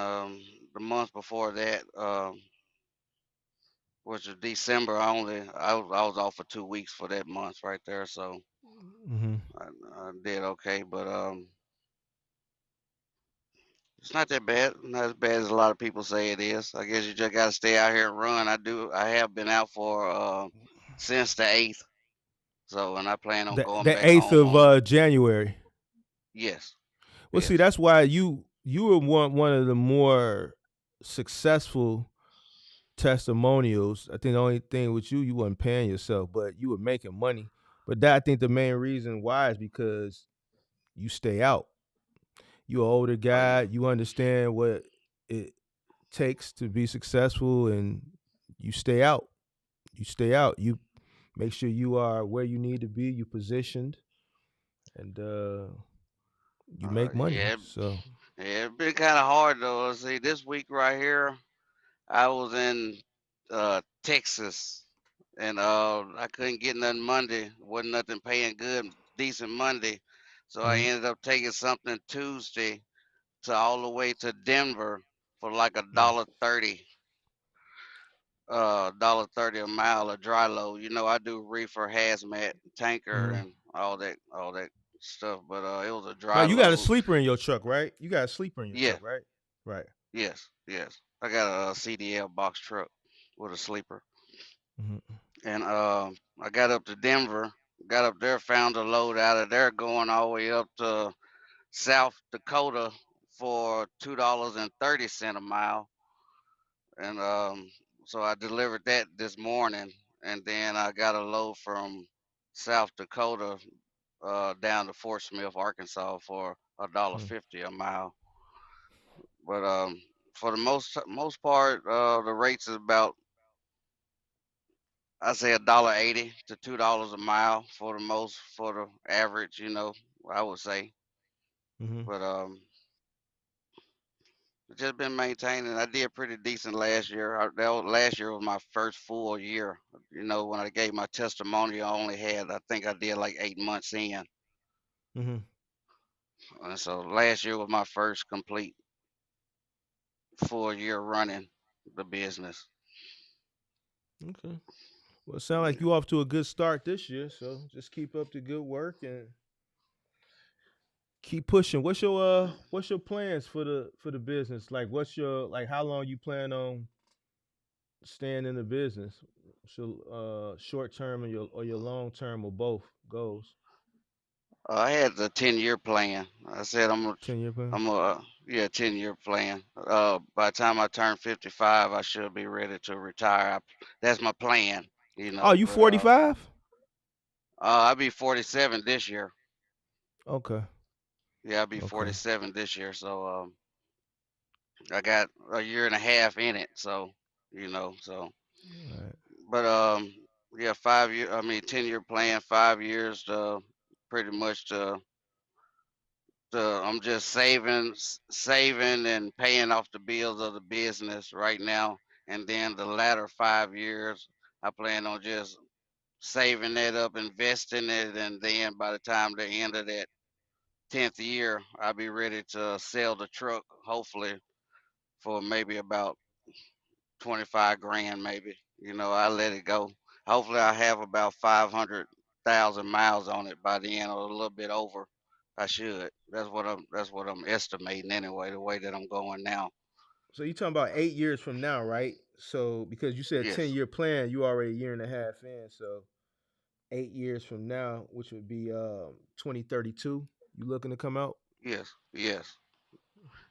the month before that, which was December, I was off for 2 weeks for that month right there. So Mm-hmm. I did okay, but it's not that bad. Not as bad as a lot of people say it is. I guess you just got to stay out here and run. I do. I have been out for since the 8th. So, and I plan on going The back 8th home of on. January. Yes, Well, see, yes. that's why you were one of the more successful testimonials. I think the only thing with you wasn't paying yourself, but you were making money. But that I think the main reason why is because you stay out. You're an older Oh yeah. guy. You understand what it takes to be successful, and you stay out. You stay out. You make sure you are where you need to be. You positioned, and you make money. Yeah. So. Yeah. It's been kind of hard though. See, this week right here, I was in Texas, and I couldn't get nothing Monday. Wasn't nothing paying good, decent Monday. So I Mhm. ended up taking something Tuesday to all the way to Denver for like a Mm. dollar 30 a mile of dry load. You know, I do reefer, hazmat, tanker, Mhm. and all that stuff. But it was a Now dry you got a load. sleeper in your truck, right? You got a sleeper in your Yeah, truck, right? Right. yes. I got a CDL box truck with a sleeper, Mhm. and I got up to Denver. Got up there, found a load out of there going all the way up to South Dakota for $2.30 a mile, and so I delivered that this morning, and then I got a load from South Dakota down to Fort Smith, Arkansas for $1.50 a mile. But for the most part, the rates is about, I say, $1.80 to $2 a mile for the average. I would say. Mm-hmm. But just been maintaining. I did pretty decent last year. Last year was my first full year. When I gave my testimony, I only had, I think I did like 8 months in. Mm-hmm. And so last year was my first complete full year running the business. Okay. Well, it sounds like you off to a good start this year. So just keep up the good work and keep pushing. What's your plans for the business? Like, what's your like? How long you plan on staying in the business? So, short term or your long term or both goals. I had the 10-year plan. I said 10-year plan. I'm a yeah 10-year plan. By the time I turn 55, I should be ready to retire. That's my plan. Oh, you But 45? I'll be 47 this year. Okay. Yeah, I'll be Okay. 47 this year. So I got a year and a half in it. So so. All right. But yeah, 5 year. I mean, 10-year plan, 5 years to pretty much to I'm just saving and paying off the bills of the business right now, and then the latter 5 years, I plan on just saving that up, investing it, and then by the time the end of that 10th year, I'll be ready to sell the truck, hopefully for maybe about 25 grand, maybe. I let it go. Hopefully, I have about 500,000 miles on it by the end, or a little bit over. I should. That's what I'm estimating anyway. The way that I'm going now. So you talking about 8 years from now, right? So because you said Yes. 10-year plan, you already a year and a half in. So 8 years from now, which would be 2032, you looking to come out? Yes. Yes.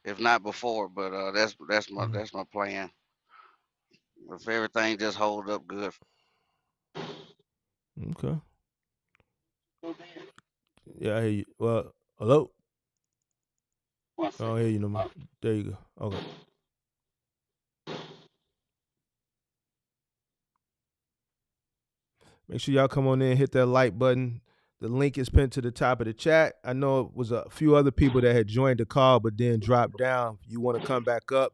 If not before, but Mm-hmm. that's my plan. If everything just hold up good. Okay. Yeah, I hear you. Well, hello. One I don't second. hear you no more. There you go. Okay. Make sure y'all come on in, hit that like button. The link is pinned to the top of the chat. I know it was a few other people that had joined the call but then dropped down. If you want to come back up,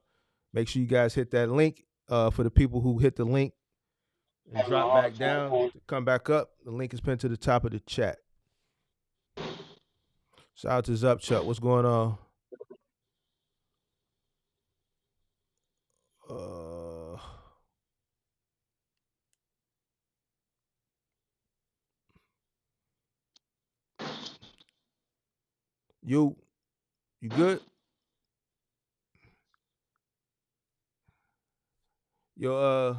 make sure you guys hit that link. For the people who hit the link and Having a drop hard back time down going. to come back up, the link is pinned to the top of the chat. Shout out to Zup Chuck. What's going on? Uh, you good? Yo,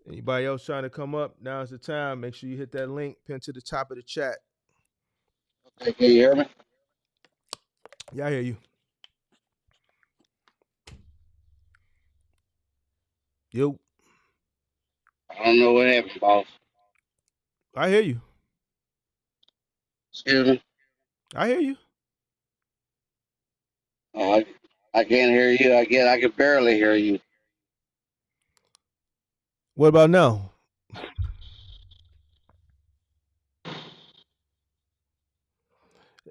anybody else trying to come up? Now's the time. Make sure you hit that link pinned to the top of the chat. Okay, can you hear me? Yeah, I hear you. Yo, I don't know what happened, boss. I hear you. Excuse me. I hear you. Oh, I can't hear you. I can barely hear you. What about now?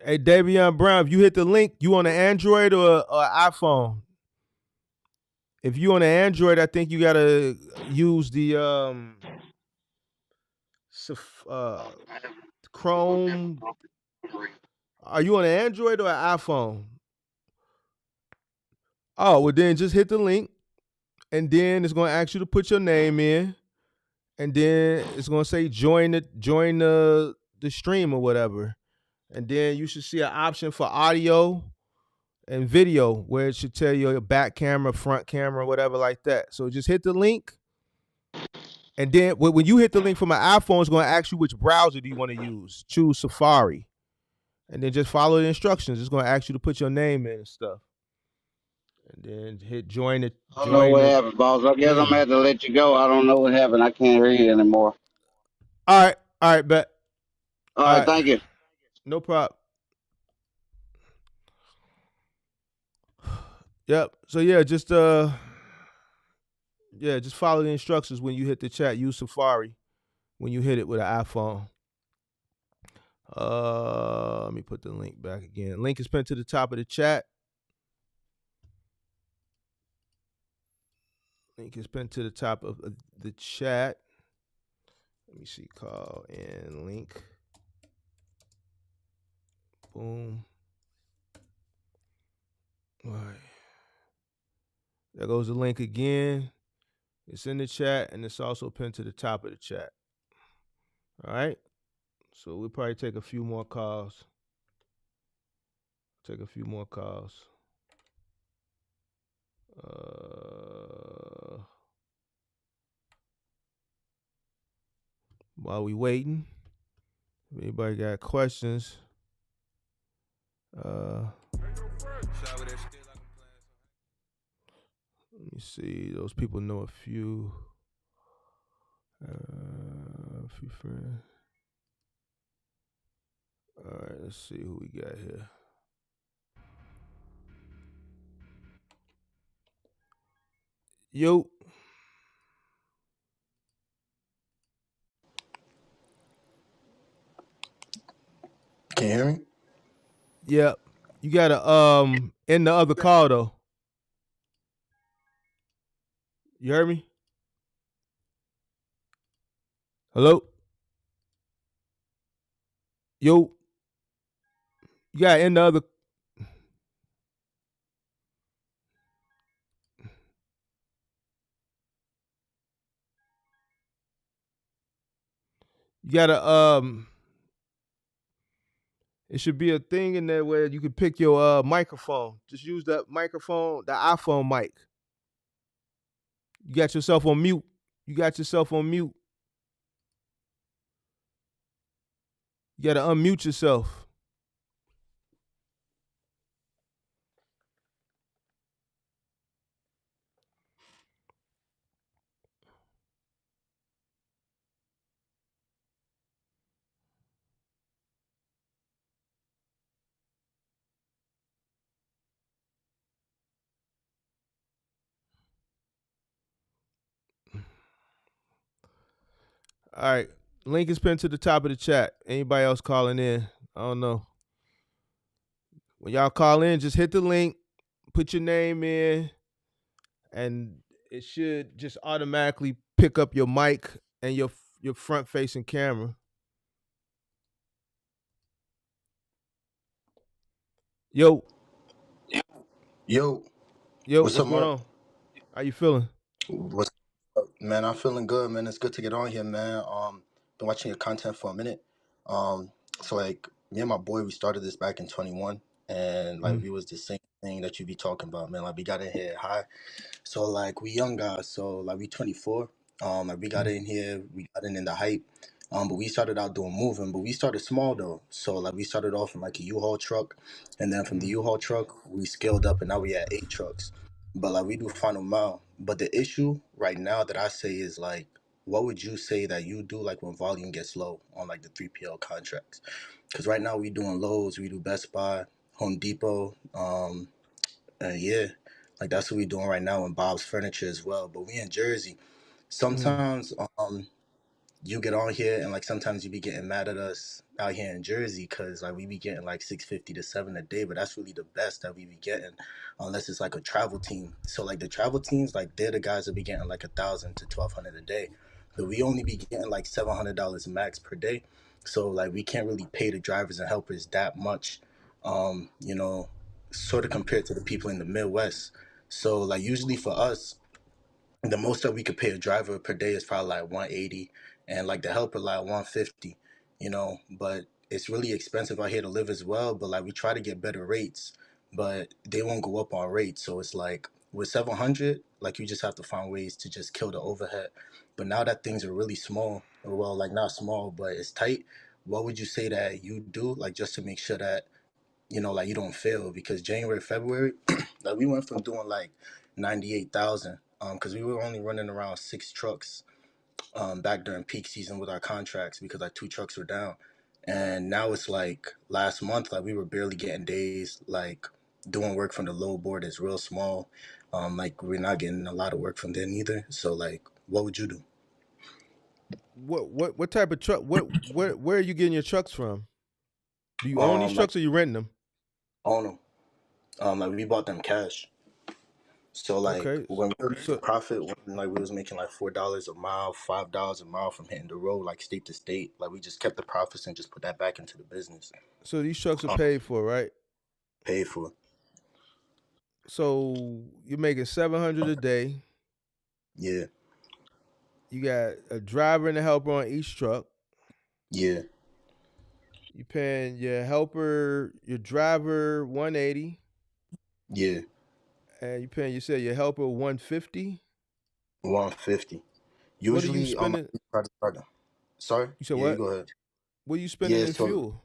Hey, Davion Brown, if you hit the link, you on an Android or iPhone? If you on an Android, I think you gotta use the Chrome. Are you on an Android or an iPhone? Oh, well then just hit the link, and then it's gonna ask you to put your name in, and then it's gonna say join the stream or whatever, and then you should see an option for audio, and video where it should tell you your back camera, front camera, whatever like that. So just hit the link. And then when you hit the link from an iPhone, it's going to ask you which browser do you want to use. Choose Safari. And then just follow the instructions. It's going to ask you to put your name in and stuff. And then hit join it. I don't know what happened, boss. I guess I'm going to have to let you go. I don't know what happened. I can't hear you anymore. All right, bet. All right, thank you. No problem. Yep. So yeah, just follow the instructions when you hit the chat. Use Safari when you hit it with an iPhone. Let me put the link back again. Link is pinned to the top of the chat. Link is pinned to the top of the chat. Let me see. Call and link. Boom. All right. There goes the link again. It's in the chat, and it's also pinned to the top of the chat. All right. So we'll probably take a few more calls. While we waiting, if anybody got questions, let me see. Those people know a few friends. All right, let's see who we got here. Yo. Can you hear me? Yeah. You gotta end the other call though. You heard me? Hello? Yo. You gotta end the other. You gotta it should be a thing in there where you can pick your microphone. Just use that microphone, the iPhone mic. You got yourself on mute. You gotta unmute yourself. All right. Link is pinned to the top of the chat. Anybody else calling in? I don't know. When y'all call in, just hit the link, put your name in, and it should just automatically pick up your mic and your front-facing camera. Yo. What's up, going Mark? on? How you feeling? What's up, man? I'm feeling good, man. It's good to get on here, man. Been watching your content for a minute. So like me and my boy, we started this back in 21, and like we was the same thing that you be talking about, man. Like we got in here high. So like we young guys, so like we 24. Like we got in here, we got in the hype. But we started out doing moving, but we started small though. So like we started off in like a U-Haul truck, and then from the U-Haul truck we scaled up, and now we at 8 trucks. But like we do final mile. But the issue right now that I say is like, what would you say that you do like when volume gets low on like the 3PL contracts? Because right now we doing Lowe's, we do Best Buy, Home Depot, yeah, like that's what we doing right now in Bob's Furniture as well. But we in Jersey. Sometimes you get on here and like sometimes you be getting mad at us out here in Jersey because like we be getting like 650 to 7 a day, but that's really the best that we be getting unless it's like a travel team. So like the travel teams, like they're the guys that be getting like 1,000 to 1,200 a day, but we only be getting like $700 max per day. So like we can't really pay the drivers and helpers that much, you know, sort of compared to the people in the Midwest. So like usually for us, the most that we could pay a driver per day is probably like 180, and like the helper like 150, but it's really expensive out here to live as well. But like we try to get better rates, but they won't go up on rate. So it's like with 700, like you just have to find ways to just kill the overhead. But now that things are really small, or well, like not small, but it's tight. What would you say that you do, like just to make sure that like you don't fail? Because January, February, like we went from doing like 98,000, because we were only running around 6 trucks, back during peak season with our contracts because like 2 trucks were down. And now it's like last month, like we were barely getting days, like doing work from the low board is real small. Like we're not getting a lot of work from there neither. So like, what would you do? What type of truck? Where are you getting your trucks from? Do you own these Like trucks or you renting them? own them. Like we bought them cash. So like Okay, when we were making so profit, when like we was making like $4 a mile, $5 a mile from hitting the road, like state to state, like we just kept the profits and just put that back into the business. so these trucks are paid for, right? Paid for. So you're making 700 a day. Yeah. You got a driver and a helper on each truck. Yeah. You paying your helper, your driver 180, Yeah. and you paying your helper 150. 150. What are you Usually, spending? I try to start. Sorry. You said Yeah, you what? go ahead. What are you spending Yeah. in So fuel?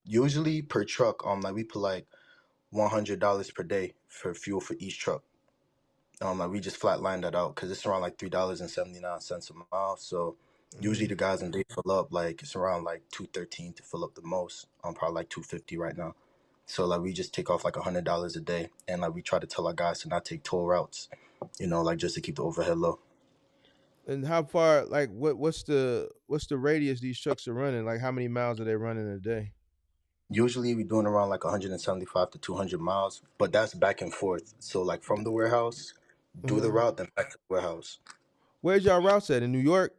usually per truck, like we put like $100 per day for fuel for each truck. Like we just flatline that out because it's around like $3.79 a mile. So usually Hmm. the guys and they fill up like it's around like 213 to fill up the most. Probably like 250 right now. So like we just take off like $100 a day, and like we try to tell our guys to not take toll routes, like just to keep the overhead low. And how far? Like what's the radius these trucks are running? Like how many miles are they running a day? Usually we're doing around like 175 to 200 miles, but that's back and forth. So like from the warehouse, do the Uh-huh. route, then back to the warehouse. Where's y'all routes at in New York?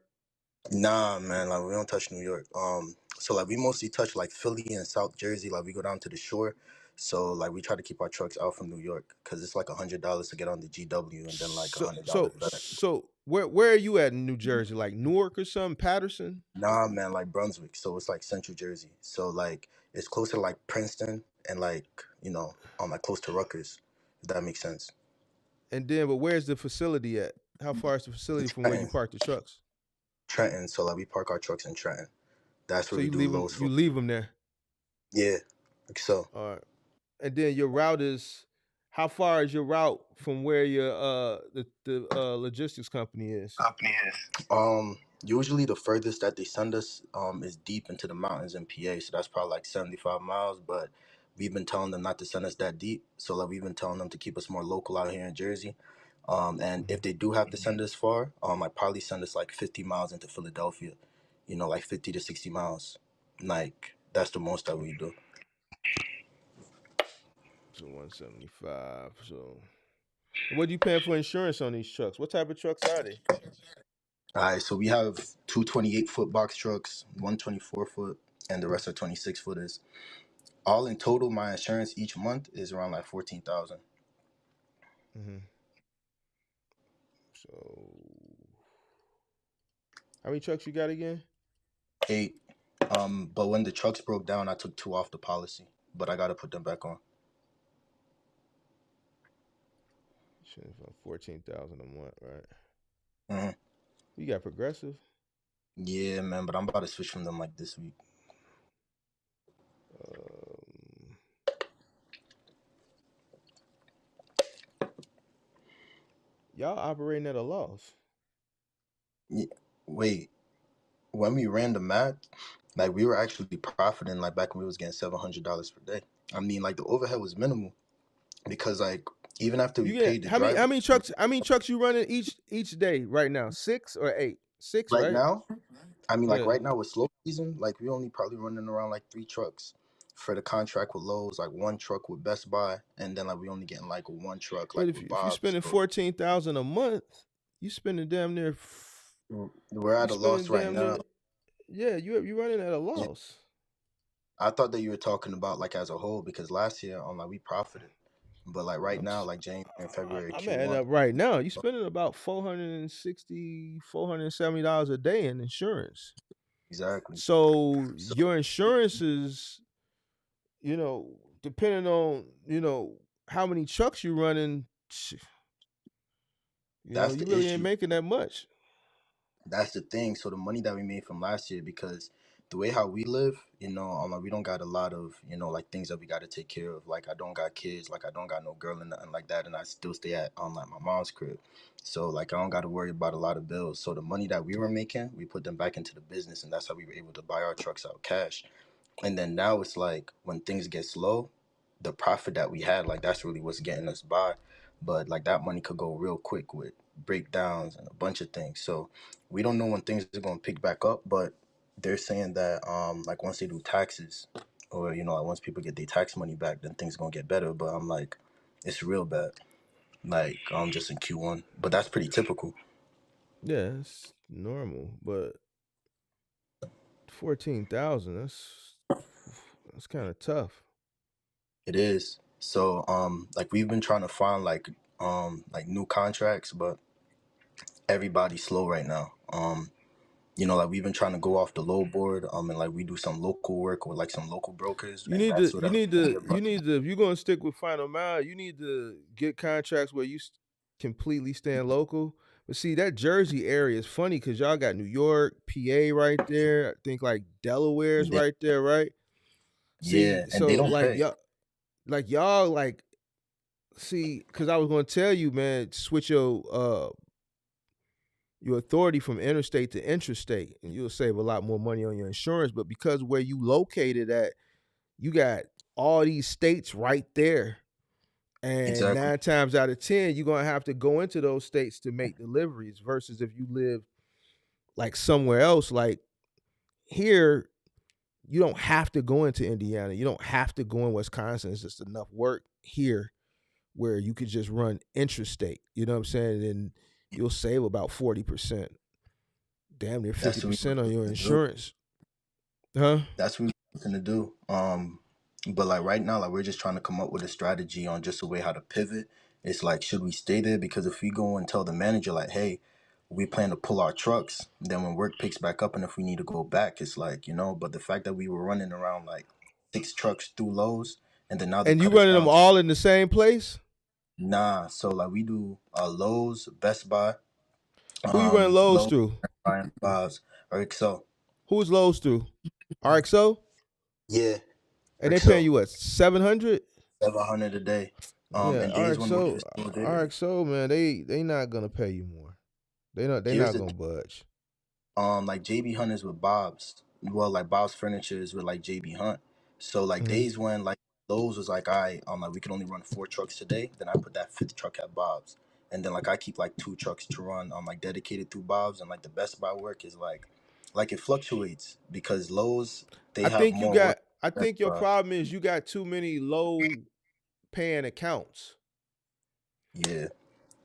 Nah, man, like we don't touch New York. So like we mostly touch like Philly and South Jersey. Like we go down to the shore. So like we try to keep our trucks out from New York because it's like $100 to get on the GW and then like a So hundred dollars so back. so where are you at in New Jersey? Like Newark or something? Patterson? Nah, man, like Brunswick. So it's like Central Jersey. So like it's closer to like Princeton and like like close to Rutgers. If that makes sense. And then, but where's the facility at? How far is the facility It's from where you Trenton. park the trucks? Trenton. So like we park our trucks in Trenton. That's where So we you do leave them. loads You for. leave them there. Yeah, like so. All right. And then your route is. How far is your route from where your the logistics company is? Usually the furthest that they send us is deep into the mountains in PA, so that's probably like 75 miles. But we've been telling them not to send us that deep, so like we've been telling them to keep us more local out here in Jersey. And if they do have to send us far, I'd probably send us like 50 miles into Philadelphia, like 50 to 60 miles. Like that's the most that we do. So 175. So what are you paying for insurance on these trucks? What type of trucks are they? All right, so we have two 28-foot box trucks, one 24-foot, and the rest are 26-footers. All in total, my insurance each month is around like 14,000. Mm-hmm. So how many trucks you got again? 8. But when the trucks broke down, I took 2 off the policy, but I gotta put them back on. 14,000 a month, right? Hmm. You got Progressive. Yeah, man, but I'm about to switch from them like this week. Um, y'all operating at a loss. Yeah, wait, when we ran the math, like we were actually profiting like back when we was getting $700 per day. I mean, like the overhead was minimal because like even after we You get paid the how many how drivers many trucks how many trucks you running each day right now? 6 or 8? 6, right right? now, I mean, like Yeah. right now with slow season, like we only probably running around like 3 trucks for the contract with Lowe's, like 1 truck with Best Buy, and then like we only getting like 1 truck But like if with you Bob's. spending So 14,000 a month, you spending damn near we're you at a loss spending right damn now. near yeah, you running at a Yeah, loss. I thought that you were talking about like as a whole because last year on like we profited, but like right I'm now s- like January and February I'm adding Q1. up right now. You spending about $470 a day in insurance. Exactly. So So your insurance is, depending on how many trucks you running, That's you the really ain't issue. making that much. That's the thing. So the money that we made from last year, because the way how we live, like we don't got a lot of, like things that we got to take care of. Like I don't got kids, like I don't got no girl and nothing like that, and I still stay at like my mom's crib. So like I don't got to worry about a lot of bills. So the money that we were making, we put them back into the business, and that's how we were able to buy our trucks out cash. And then now it's like when things get slow, the profit that we had, like that's really what's getting us by. But like that money could go real quick with breakdowns and a bunch of things. So we don't know when things are gonna pick back up, but they're saying that like once they do taxes or like once people get their tax money back, then things gonna get better. But I'm like, it's real bad. Like just in Q1. But that's pretty typical. Yeah, it's normal, but 14,000. That's kind of tough. It is. So like we've been trying to find like new contracts, but everybody's slow right now. Like we've been trying to go off the low board, and like we do some local work with like some local brokers, You and need that's to, what you I need to, you need to. If you're gonna stick with Final Mile, you need to get contracts where you completely stand local. But see, that Jersey area is funny because y'all got New York, PA right there. I think like Delaware's yeah, right there, right? See, yeah, and they so don't pay. y'all like see, because I was gonna tell you, man, switch your authority from interstate to intrastate, and you'll save a lot more money on your insurance. But because where you located at, you got all these states right there. And Exactly. 9 times out of 10, you're gonna have to go into those states to make deliveries versus if you live like somewhere else, like here, you don't have to go into Indiana. You don't have to go in Wisconsin. It's just enough work here where you could just run intrastate. You know what I'm saying? And you'll save about 40%, damn near That's what 50% on we're your looking to do. insurance. Huh? That's what we're looking to do. But like right now, like we're just trying to come up with a strategy on just a way how to pivot. It's like, should we stay there? Because if we go and tell the manager like, hey, we plan to pull our trucks, then when work picks back up and if we need to go back, it's like, but the fact that we were running around like 6 trucks through Lowe's and then now they And you cut us running them down to all in the same place? nah. So like we do Lowe's, Best Buy, Who you running Lowe's Lowe's, through? Brian Bob's, or Excel. Who's Lowe's through? RXO? Yeah, And they paying Excel. you what, 700? 700 a day. Yeah, And days when work RXO, is still there. RXO, man, they not gonna pay you more. They Here's not the gonna budge. like JB Hunt is with Bob's. Well, like Bob's Furniture is with like JB Hunt. So like Mhm. days when like those was like like we could only run 4 trucks today, then I put that fifth truck at Bob's. And then like I keep like 2 trucks to run like dedicated through Bob's, and like the Best Buy work is like it fluctuates because Lowe's they have more work I than think your Best Buy. problem is you got too many low paying accounts. Yeah.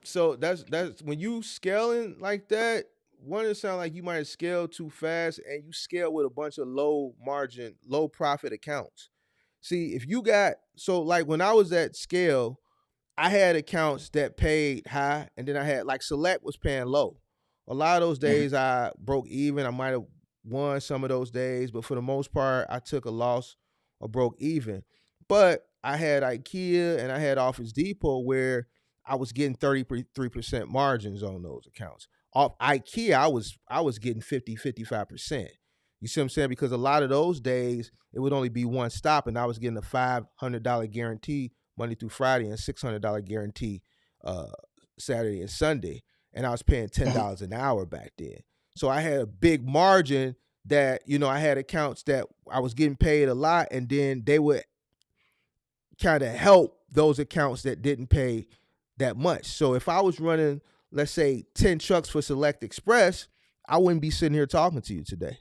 So that's when you scaling like that, one, it sound like you might scale too fast and you scale with a bunch of low margin, low profit accounts. See, if you got so like when I was at scale, I had accounts that paid high, and then I had like Select was paying low. A lot of those Mhm. days I broke even. I might have won some of those days, but for the most part, I took a loss or broke even. But I had IKEA and I had Office Depot where I was getting 33% margins on those accounts. Off IKEA, I was getting 50, 55%. You see what I'm saying? Because a lot of those days it would only be one stop, and I was getting a $500 guarantee Monday through Friday and $600 guarantee uh, Saturday and Sunday, and I was paying $10 an hour back then. So I had a big margin that I had accounts that I was getting paid a lot, and then they would kind of help those accounts that didn't pay that much. So if I was running, let's say, 10 trucks for Select Express, I wouldn't be sitting here talking to you today.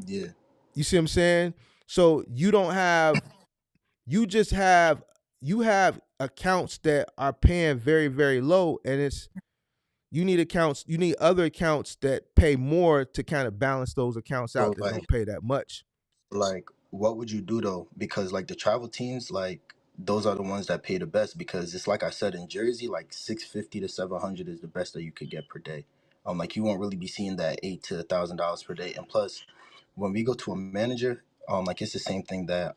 Yeah. You see what I'm saying? So you have accounts that are paying very, very low, and you need other accounts that pay more to kind of balance those accounts So out that don't pay that much. like what would you do though? Because like the travel teams, like those are the ones that pay the best because it's like I said in Jersey, like 650 to 700 is the best that you could get per day. Like you won't really be seeing that $8 to $1,000 per day. And plus, when we go to a manager, like it's the same thing that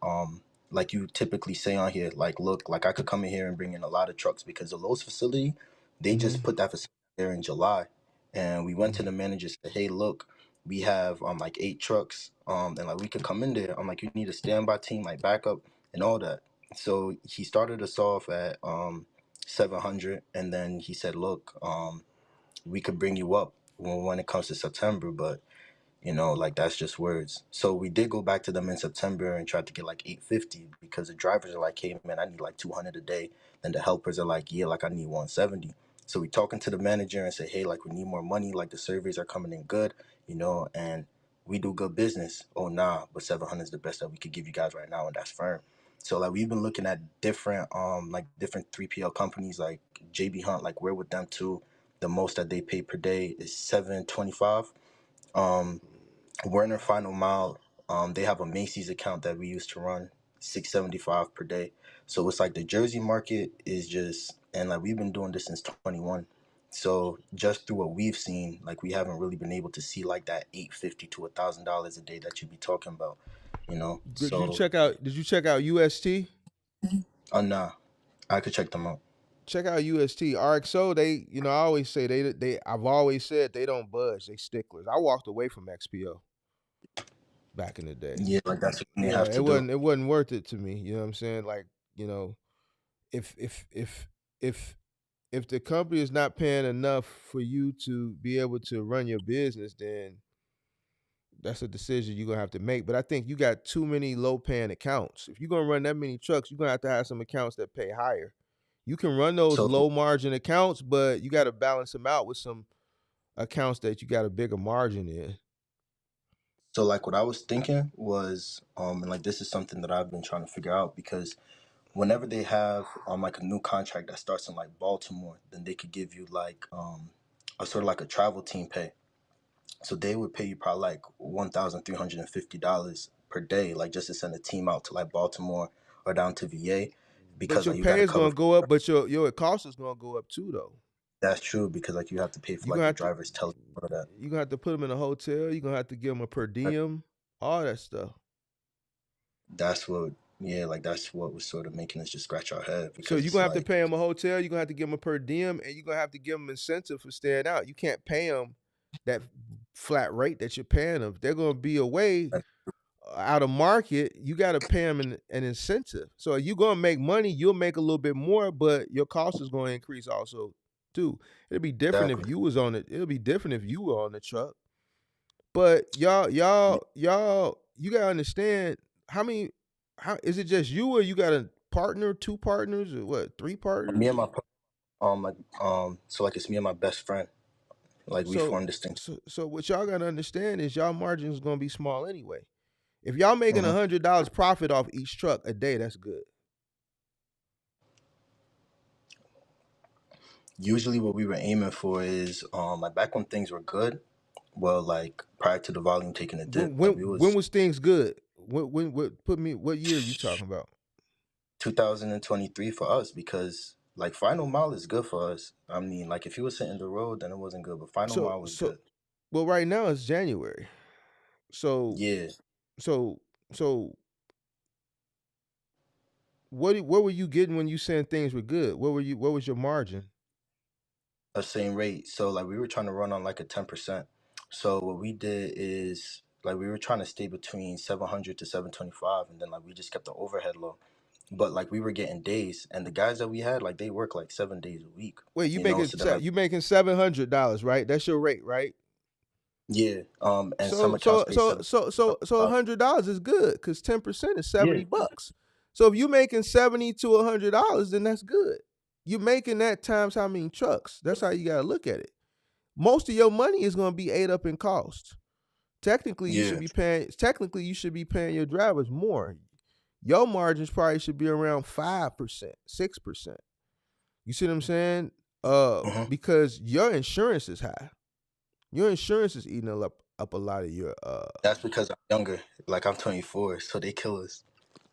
like you typically say on here, like, look, like I could come in here and bring in a lot of trucks because the Lowe's facility, they just put that facility there in July, and we went to the manager and said, hey, look, we have like 8 trucks, and like we could come in there. I'm like, you need a standby team, like backup and all that. So he started us off at 700, and then he said, look, we could bring you up when it comes to September, but like that's just words. So we did go back to them in September and tried to get like 850 because the drivers are like, hey man, I need like 200 a day. Then the helpers are like, yeah, like I need 170. So we talking to the manager and say, hey, like we need more money. Like the surveys are coming in good, and we do good business. Oh nah, but 700 is the best that we could give you guys right now, and that's firm. So like we've been looking at different 3PL companies like JB Hunt, like we're with them too. The most that they pay per day is 725. Werner Final Mile, they have a Macy's account that we used to run, 675 per day. So it's like the Jersey market is just, and like we've been doing this since 21. So just through what we've seen, like we haven't really been able to see like that 850 to $1,000 a day that you'd be talking about, Did you So check out? Did you check out UST? nah, I could check them out. Check out UST. RXO. They, I always say they. I've always said they don't budge. They sticklers. I walked away from XPO back in the day. Yeah, like that's what they Yeah, have to do. it wasn't worth it to me. You know what I'm saying? Like, if if if if if the company is not paying enough for you to be able to run your business, then that's a decision you're gonna have to make. But I think you got too many low paying accounts. If you're gonna run that many trucks, you're gonna have some accounts that pay higher. You can run those So low margin accounts, but you got to balance them out with some accounts that you got a bigger margin in. So like what I was thinking was, and like this is something that I've been trying to figure out because whenever they have like a new contract that starts in like Baltimore, then they could give you like a sort of like a travel team pay. So they would pay you probably like $1,350 per day, like just to send a team out to like Baltimore or down to VA, But because your like you got pay to is cover. gonna go up, but your cost is gonna go up too, though. That's true because like you have to pay for You like gonna the have to driver's tele all of that. you gonna have to put them in a hotel. You're gonna have to give them a per diem, all that stuff. That's what, yeah, like that's what was sort of making us just scratch our head So because you're it's gonna have to like pay them a hotel. You're gonna have to give them a per diem, and you're gonna have to give them incentive for staying out. You can't pay them that flat rate that you're paying them. If they're gonna be away out of market, you got to pay them an incentive. So you're gonna make money. You'll make a little bit more, but your cost is gonna increase also too. It'd be different if exactly. you was on it. It'll be different if you were on the truck. But you gotta understand how many. How is it just you, or you got a partner, 2 partners, or what? 3 Me partners? and my like so like it's me and my best friend, like we So formed this thing. so what y'all gotta understand is y'all margins gonna be small anyway. If y'all making hmm $100 profit off each truck a day, that's good. Usually what we were aiming for is like back when things were good, well like prior to the volume taking a dip, like we When was was things good? What year are you talking about? 2023 for us because like final mile is good for us. I mean, like if you was hitting the road, then it wasn't good, but final So mile was so good. well, right now it's January. So Yeah, so so what were you getting when you saying things were good? What was your margin? the same rate. So like we were trying to run on like a 10%. So what we did is like we were trying to stay between 700 to 725, and then like we just kept the overhead low. But like we were getting days, and the guys that we had, like they work like 7 days a week, Wait, So then like you making $700, right? That's your rate, right? yeah, and some So accounts so pay so seven. so so so $100 is good because 10% is Yeah, $70. So if you making 70 to $100, then that's good. You making that times how many trucks? That's how you gotta look at it. Most of your money is gonna be ate up in cost. Technically, you should yeah, be paying. Technically, you should be paying your drivers more. Your margins probably should be around 5%, 6%. You see what I'm saying? hmm Because your insurance is high. Your insurance is eating up a lot of your That's because I'm younger. Like I'm 24, so they kill us.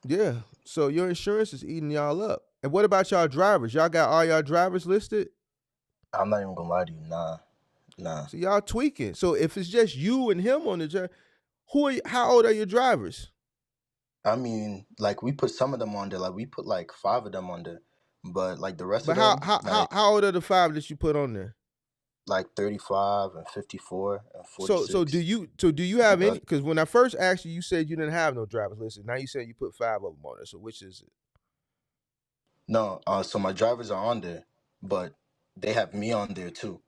yeah. So your insurance is eating y'all up. And what about y'all drivers? Y'all got all y'all drivers listed? I'm not even gonna lie to you. Nah, nah. So y'all tweaking. So if it's just you and him on the job, how old are your drivers? I mean, like we put some of them on there. Like we put like 5 of them on there, but like the rest But of them, like how old are the 5 that you put on there? 35 and 54 and So do 46. you have any? Because when I first asked you, you said you didn't have no drivers listed. Now you said you put 5 of them on there. So which is it? No, so my drivers are on there, but they have me on there too.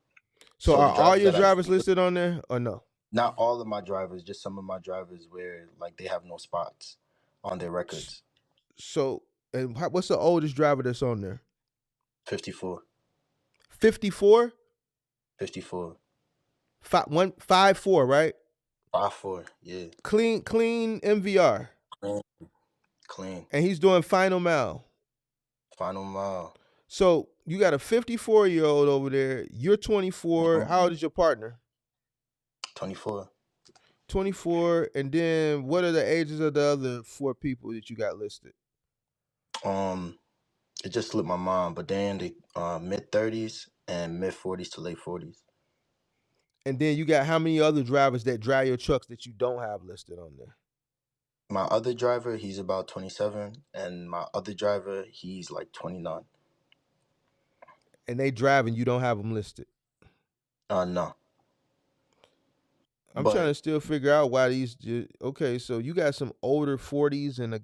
So So are the all drivers your that I drivers usually, listed on there or no? not all of my drivers, just some of my drivers where like they have no spots on their records. So and what's the oldest driver that's on there? 54. 54? 54. 54, right? 54, yeah. Clean MVR. Clean. And he's doing final mile. Final mile. So you got a 54-year-old over there. You're 24. Mhm. How old is your partner? 24. 24. And then what are the ages of the other 4 people that you got listed? It just slipped my mind, but they're in the mid 30s and mid 40s to late 40s. And then you got how many other drivers that drive your trucks that you don't have listed on there? My other driver, he's about 27, and my other driver, he's like 29. And they drive and you don't have them listed? No. I'm trying to still figure out why these. Okay, so you got some older 40s and a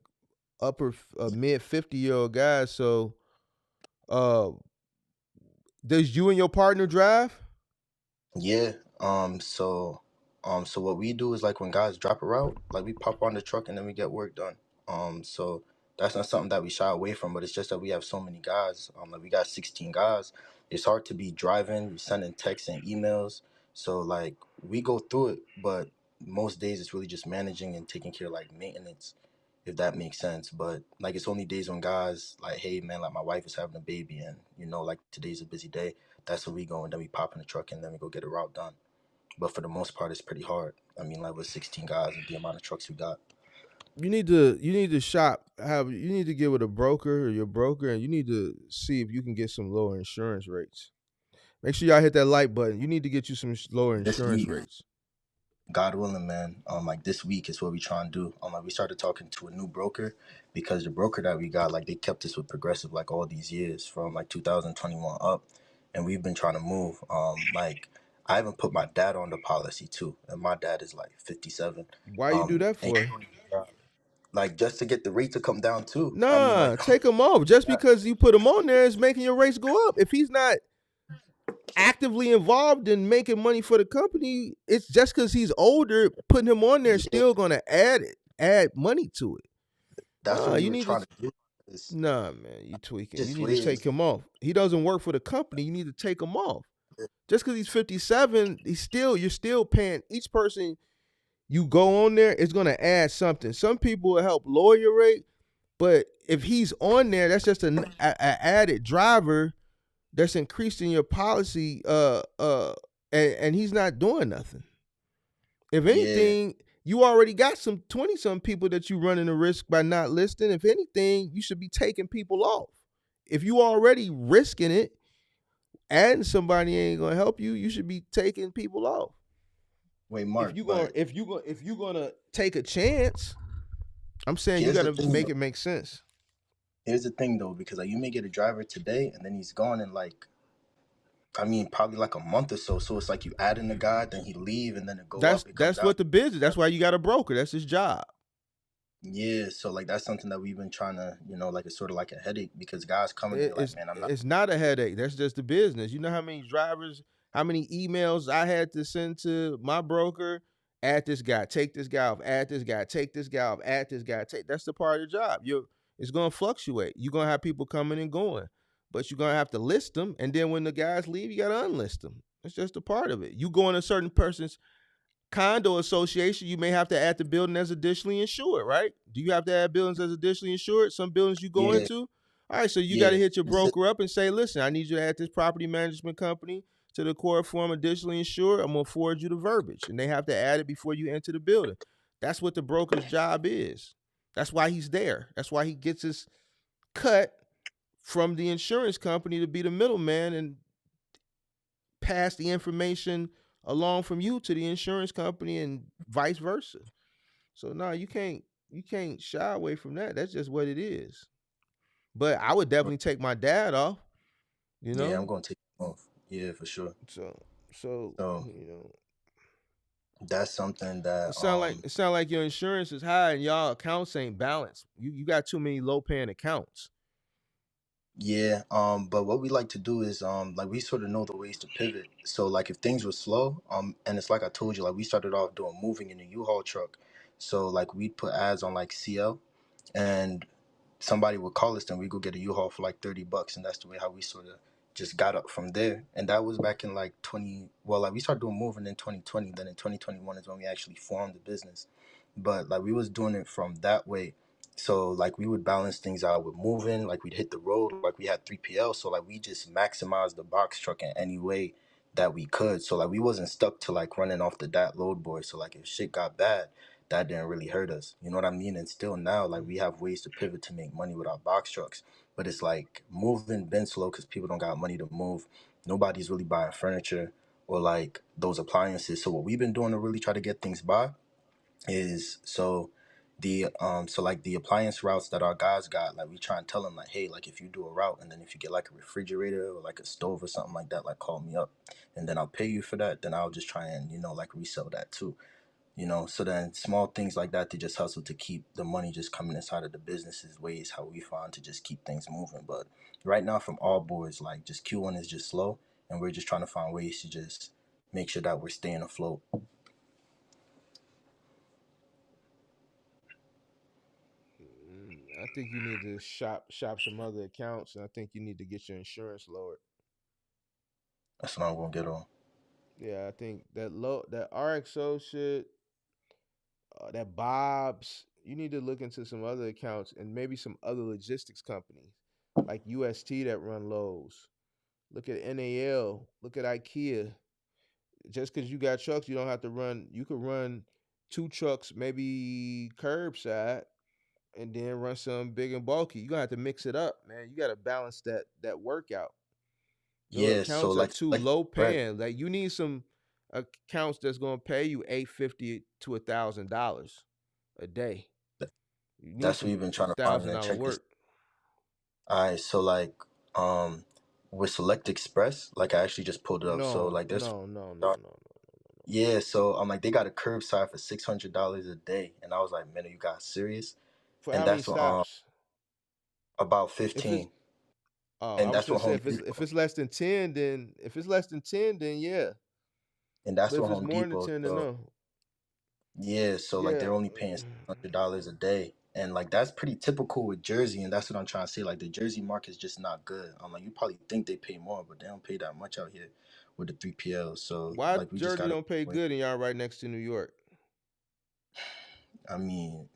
upper mid 50-year-old guys. So, does you and your partner drive? Yeah. So what we do is like when guys drop a route, like we pop on the truck and then we get work done. So that's not something that we shy away from, but it's just that we have so many guys. Like we got 16 guys. It's hard to be driving, sending texts and emails. So like we go through it, but most days it's really just managing and taking care of like maintenance, if that makes sense. But like it's only days when guys like, hey man, like my wife is having a baby and like today's a busy day. That's where we go and then we pop in the truck and then we go get a route done. But for the most part, it's pretty hard. I mean, like with 16 guys and the amount of trucks we got. You need to shop. You need to get with a broker or your broker, and you need to see if you can get some lower insurance rates. Make sure y'all hit that like button. You need to get you some lower insurance rates. God willing, man. Like this week is what we try and do. Like we started talking to a new broker because the broker that we got, like they kept us with Progressive like all these years from like 2021 up, and we've been trying to move. Like I even put my dad on the policy too, and my dad is like 57. Why you do that for? Like just to get the rate to come down too. Nah, I mean, like, take him off. Just because you put him on there is making your rates go up. If he's not actively involved in making money for the company, it's just because he's older. Putting him on there is still gonna add money to it. That's what you need trying to do. Nah, man, you tweaking. You need to take him off. He doesn't work for the company. You need to take him off. Just because he's 57, you're still paying each person you go on there. It's gonna add something. Some people will help lower your rate, but if he's on there, that's just an added driver that's increasing your policy. And he's not doing nothing. If anything, you already got some 20-some people that you running a risk by not listing. If anything, you should be taking people off. If you already risking it, adding somebody ain't gonna help you. You should be taking people off. Wait, Mark. If you gonna take a chance, I'm saying you gotta make it make sense. Here's the thing though, because like you may get a driver today and then he's gone in like, I mean, probably like a month or so. So it's like you add in a guy, then he leave, and then it go up. That's what the business. That's why you got a broker. That's his job. Yeah, so like that's something that we've been trying to, like it's sort of like a headache because guys coming in like, man, I'm not. It's not a headache. That's just the business. You know how many drivers, how many emails I had to send to my broker? Add this guy, take this guy off. Add this guy, take this guy off. Add this guy, take. That's the part of the job. It's gonna fluctuate. You're gonna have people coming and going, but you're gonna have to list them. And then when the guys leave, you gotta unlist them. It's just a part of it. You go in a certain person's condo association, you may have to add the building as additionally insured, right? Do you have to add buildings as additionally insured? Some buildings you go into? All right, so you got to hit your broker up and say, listen, I need you to add this property management company to the core form additionally insured. I'm going to forward you the verbiage. And they have to add it before you enter the building. That's what the broker's job is. That's why he's there. That's why he gets his cut from the insurance company to be the middleman and pass the information along from you to the insurance company and vice versa. So no, you can't you can't shy away from that. That's just what it is. But I would definitely take my dad off. You Yeah, I'm know, gonna take him off. Yeah, for sure. so So you know, that's something that it sound like your insurance is high and y'all accounts ain't balanced. You got too many low paying accounts. yeah, but what we like to do is like we sort of know the ways to pivot. So like if things were slow, and it's like I told you, like we started off doing moving in a U-Haul truck. So like we'd put ads on like CL, and somebody would call us, then we go get a U-Haul for like $30, and that's the way how we sort of just got up from there. And that was back in like 20. Well, like we started doing moving in 2020. Then in 2021 is when we actually formed the business. But like we was doing it from that way. So like we would balance things out with moving. Like we'd hit the road. Like we had 3PL. So like we just maximized the box truck in any way that we could. So like we wasn't stuck to like running off the dat load board. So like if shit got bad, that didn't really hurt us. You know what I mean? And still now, like we have ways to pivot to make money with our box trucks. But it's like moving been slow because people don't got money to move. Nobody's really buying furniture or like those appliances. So what we've been doing to really try to get things by is so like the appliance routes that our guys got, like we try and tell them like, hey, like if you do a route and then if you get like a refrigerator or like a stove or something like that, like call me up and then I'll pay you for that. Then I'll just try and like resell that too. So then small things like that to just hustle to keep the money just coming inside of the business's ways how we find to just keep things moving. But right now from all boards, like just Q1 is just slow and we're just trying to find ways to just make sure that we're staying afloat. I think you need to shop some other accounts, and I think you need to get your insurance lowered. That's what I'm gonna get on. Yeah, I think that RXO shit, that Bob's. You need to look into some other accounts and maybe some other logistics companies like UST that run lows. Look at NAL. Look at IKEA. Just because you got trucks, you don't have to run. You could run two trucks, maybe curbside, and then run some big and bulky. You gonna have to mix it up, man. You gotta balance that workout. Those Yeah, so accounts are like too Select low Express, paying. Like you need some accounts that's gonna pay you $850 to $1,000 a day. You need that's what some we've been trying to find. And $1,000 then check this. work. All right, so like um with Select Express, like I actually just pulled it up. So No, like there's no, no, no, no, no. yeah, so I'm like they got a curbside for $600 a day, and I was like, man, are you guys serious? For And how many that's what stops? about If it's 15, I and was that's gonna what say Home if Depot, it's less than 10, then if it's less than 10, then yeah. and that's But if what it's Home more than Depot. 10, then So no. yeah, so like Yeah. they're only paying $600 a day, and like that's pretty typical with Jersey, and that's what I'm trying to say. Like the Jersey market is just not good. I'm like you probably think they pay more, but they don't pay that much out here with the 3PL. So Why like we just Jersey gotta. don't pay good and y'all right next to New York? I mean,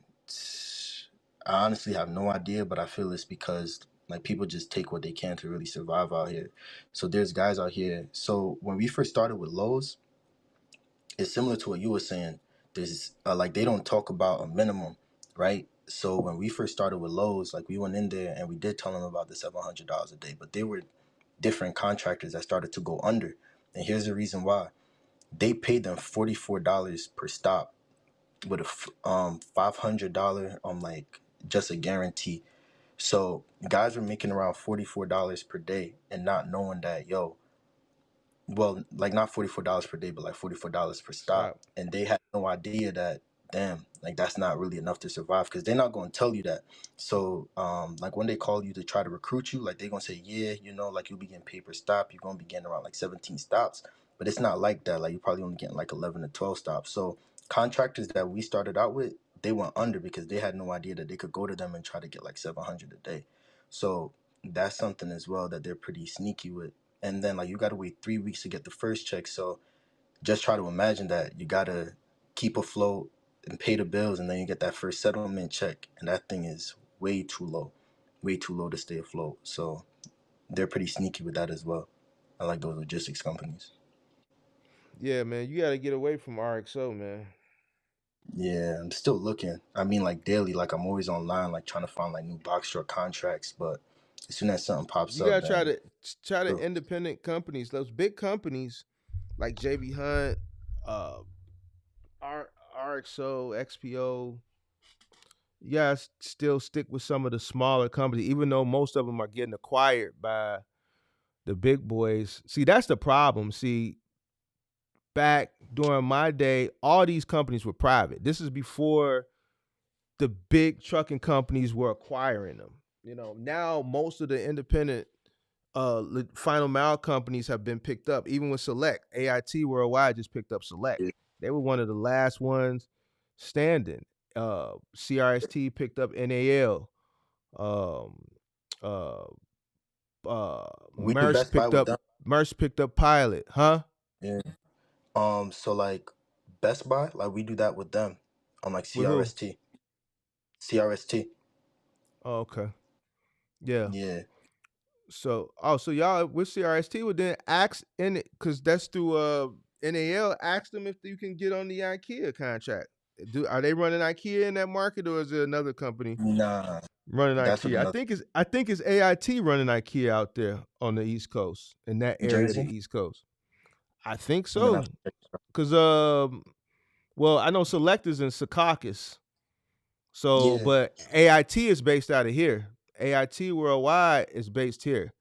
I honestly have no idea, but I feel it's because like people just take what they can to really survive out here. So there's guys out here. So when we first started with Lowe's, it's similar to what you were saying. There's like they don't talk about a minimum, right? So when we first started with Lowe's, like we went in there and we did tell them about the $700 a day, but they were different contractors that started to go under. And here's the reason why: they paid them $44 per stop with a $500 on like just a guarantee. So guys were making around $44 per day and not knowing that, yo, well, like not $44 per day, but like $44 per stop. Stop. And they had no idea that, damn, like that's not really enough to survive because they're not going to tell you that. So, like when they call you to try to recruit you, like they're going to say, yeah, like you'll be getting paid per stop. You're going to be getting around like 17 stops. But it's not like that. Like you're probably only getting like 11 to 12 stops. So, contractors that we started out with, they went under because they had no idea that they could go to them and try to get like 700 a day. So, that's something as well that they're pretty sneaky with. And then like you got to wait 3 weeks to get the first check. So just try to imagine that you got to keep afloat and pay the bills, and then you get that first settlement check, and that thing is way too low to stay afloat. So they're pretty sneaky with that as well. I like those logistics companies. Yeah, man, you gotta get away from RXO, man. Yeah, I'm still looking. I mean, like daily, like I'm always online, like trying to find like new box truck contracts. But as soon as something pops You up, gotta then try to independent companies, those big companies like JB Hunt, uh, RXO, XPO. you guys still stick with some of the smaller companies, even though most of them are getting acquired by the big boys. See, that's the problem. See, back during my day, all these companies were private. This is before the big trucking companies were acquiring them. You know, now most of the independent final mile companies have been picked up. Even with Select, AIT Worldwide just picked up Select. They were one of the last ones standing. CRST picked up NAL. Um, uh, We do Best Buy with them. Merce picked up Pilot, huh? Yeah. So like Best Buy, like we do that with them. Like With who? CRST. Oh, okay. Yeah. Yeah. So y'all with CRST would then ask in it because that's through NAL. Ask them if you can get on the IKEA contract. Are they running IKEA in that market, or is it another company Nah, running that's with IKEA? another I think it's AIT running IKEA out there on the East Coast, in that area of the Jersey. East Coast. I think I'm gonna have so. to check this out. Cause well, I know Select is in Secaucus. So, Yeah, but AIT is based out of here. AIT Worldwide is based here.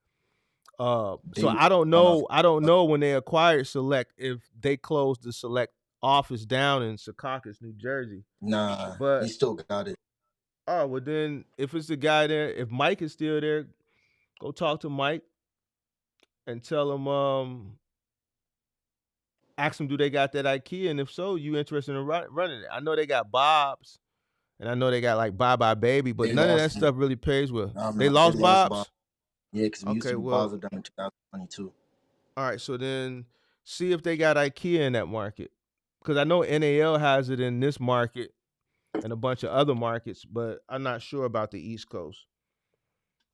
So they I don't run off. know. I don't know when they acquired Select if they closed the Select office down in Secaucus, New Jersey. Nah, he But still got it. oh well, then if it's the guy there, if Mike is still there, go talk to Mike and tell him. Ask them, do they got that IKEA, and if so, you interested in running it? I know they got Bob's, and I know they got like Bye Bye Baby, but They none of that lost it. stuff really pays well. They They lost lost Bob. Bob's. Yeah, because we used to Okay, do Bob's well, with them in 2022. all right. So then, see if they got IKEA in that market, because I know NAL has it in this market and a bunch of other markets, but I'm not sure about the East Coast.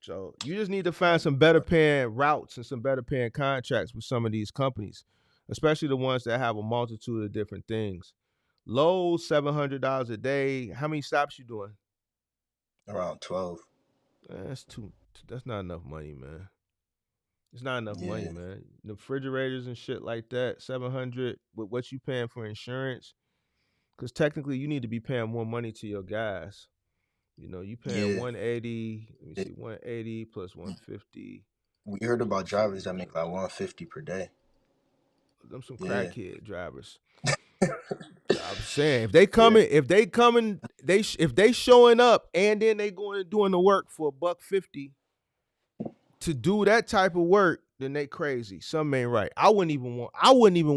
So you just need to find some better paying routes and some better paying contracts with some of these companies, especially the ones that have a multitude of different things. Lowe's, $700 a day. How many stops you doing? Around 12. That's not enough money, man. It's not enough money, Yeah, man. The refrigerators and shit like that, 700 with what you paying for insurance. Because technically, you need to be paying more money to your guys. You know, you paying yeah. 180. Let me They, see, 180 plus 150. we heard about Let's see, drivers that make like 150 per day. them some Yeah, crackhead drivers. I'm saying yeah, if they showing up and then they going and doing the work for $150 to do that type of work, then they crazy. Something ain't right. I wouldn't even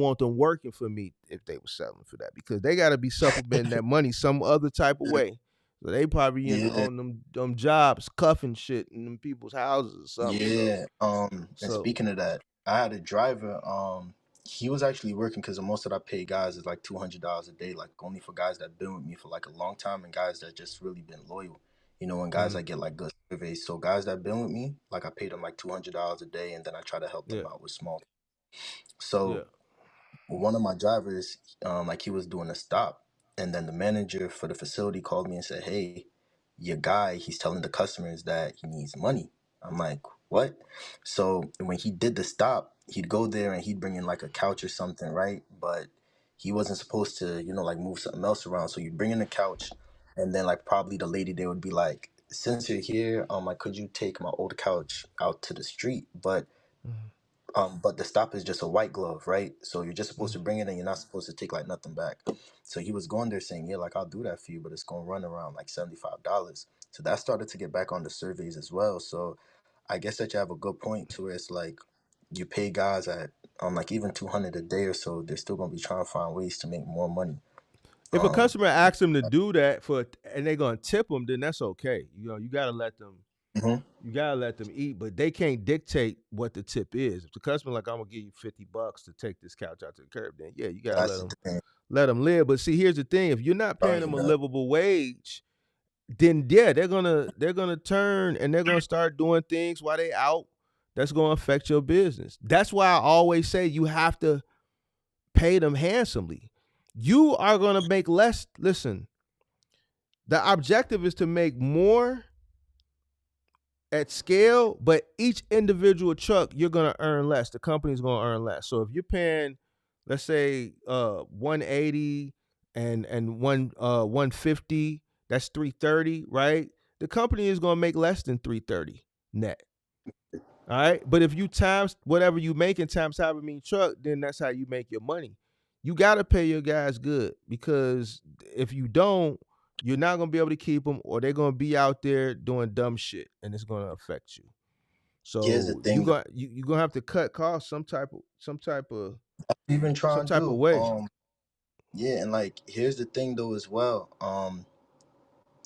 want them working for me if they were selling for that, because they got to be supplementing that money some other type of way. So they probably yeah, on them jobs cuffing shit in them people's houses or something. yeah. And So speaking of that, I had a driver. He was actually working because most of I pay guys is like $200 a day, like only for guys that been with me for like a long time and guys that just really been loyal. And guys mm, that get like good surveys. So guys that been with me, like I paid them like $200 a day, and then I try to help them yeah, out with small. yeah. So one of my drivers, like he was doing a stop, and then the manager for the facility called me and said, "Hey, your guy, he's telling the customers that he needs money." I'm like, "What?" So when he did the stop, he'd go there and he'd bring in like a couch or something, right? But he wasn't supposed to, like move something else around. So you'd bring in a couch, and then like probably the lady there would be like, "Since you're here, like could you take my old couch out to the street?" But the stop is just a white glove, right? So you're just supposed to bring it and you're not supposed to take like nothing back. So he was going there saying, "Yeah, like I'll do that for you, but it's gonna run around like $75." So that started to get back on the surveys as well. So I guess that you have a good point to where it's like you pay guys at like even 200 a day or so, they're still gonna be trying to find ways to make more money. If a Um customer asks them to do that and they're gonna tip them, then that's okay. You gotta let them. mhm. You gotta let them eat, but they can't dictate what the tip is. If the customer like, I'm gonna give you $50 to take this couch out to the curb, then yeah, you gotta That's the thing. let them live. But see, here's the thing: if you're not paying Charging them a that. livable wage, then yeah, they're gonna turn and they're gonna start doing things while they out. That's gonna affect your business. That's why I always say you have to pay them handsomely. You are gonna make less. Listen, the objective is to make more at scale, but each individual truck you're gonna earn less. The company's gonna earn less. So if you're paying, let's say, 180 and 150, That's $330, right? The company is going to make less than $330 net. All right. But if you times whatever you make in times however many truck, then that's how you make your money. You got to pay your guys good, because if you don't, you're not going to be able to keep them, or they're going to be out there doing dumb shit, and it's going to affect you. Here's the So thing. you're going to have to cut costs some type of Even trying to do. way. Yeah, and like here's the thing though as well.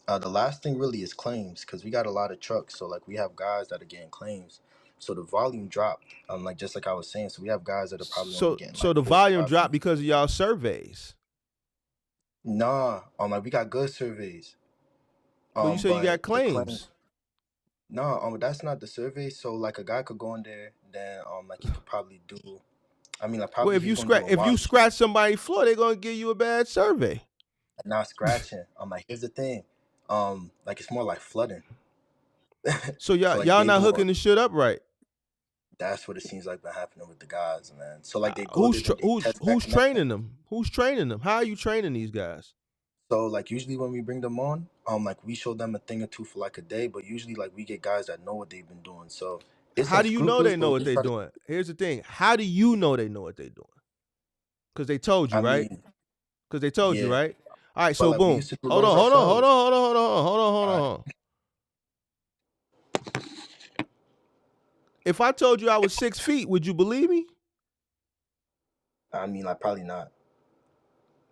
The last thing really is claims, because we got a lot of trucks, so like we have guys that are getting claims, so the volume dropped. Like just like I was saying, so we have guys that are probably only getting So like the 4 or volume 5 dropped leads. because of y'all surveys. Nah, like we got good surveys. But you say you got But the claim, claims. no, that's not the survey. So like a guy could go in there, then like he could probably do. I mean, like Well, probably he's gonna do a if you wash, scratch somebody's floor, they're gonna give you a bad survey. not scratching. Like here's the thing, like it's more like flooding. So So like y'all they not do. hooking the shit up right. That's what it seems like been happening with the guys, man. So like they go there, then they test that Who's connection. training them? Who's training them? How are you training these guys? So like usually when we bring them on, like we show them a thing or two for like a day, but usually like we get guys that know what they've been doing. So it's How do you know unscrupulous, they but know we what just they're try to. doing? Here's the thing. How do you know they know what they're doing? Because they told you, I right? mean, Because they told you, yeah, right? All right, but so like we boom. used to do Hold runs on. ourselves. Hold on. If I told you I was 6 feet, would you believe me? I mean, like probably not.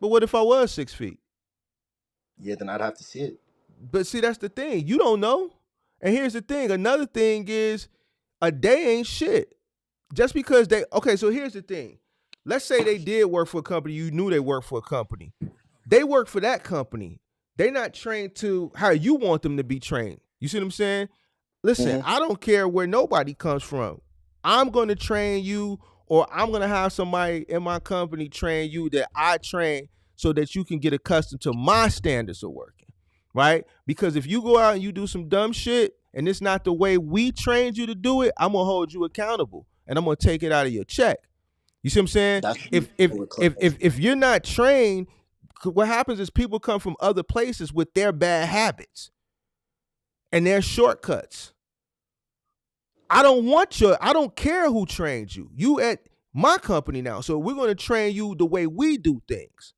But what if I was 6 feet? Yeah, then I'd have to see it. But see, that's the thing. You don't know. And here's the thing. Another thing is, a day ain't shit. Just because so here's the thing. Let's say they did work for a company. You knew they worked for a company. They work for that company. They're not trained to how you want them to be trained. You see what I'm saying? Listen, I don't care where nobody comes from. I'm going to train you, or I'm going to have somebody in my company train you that I train, so that you can get accustomed to my standards of working, right? Because if you go out and you do some dumb shit and it's not the way we trained you to do it, I'm going to hold you accountable, and I'm going to take it out of your check. You see what I'm saying? That's If you're not trained, what happens is people come from other places with their bad habits and their shortcuts. I don't care who trained you. You at my company now. So we're going to train you the way we do things.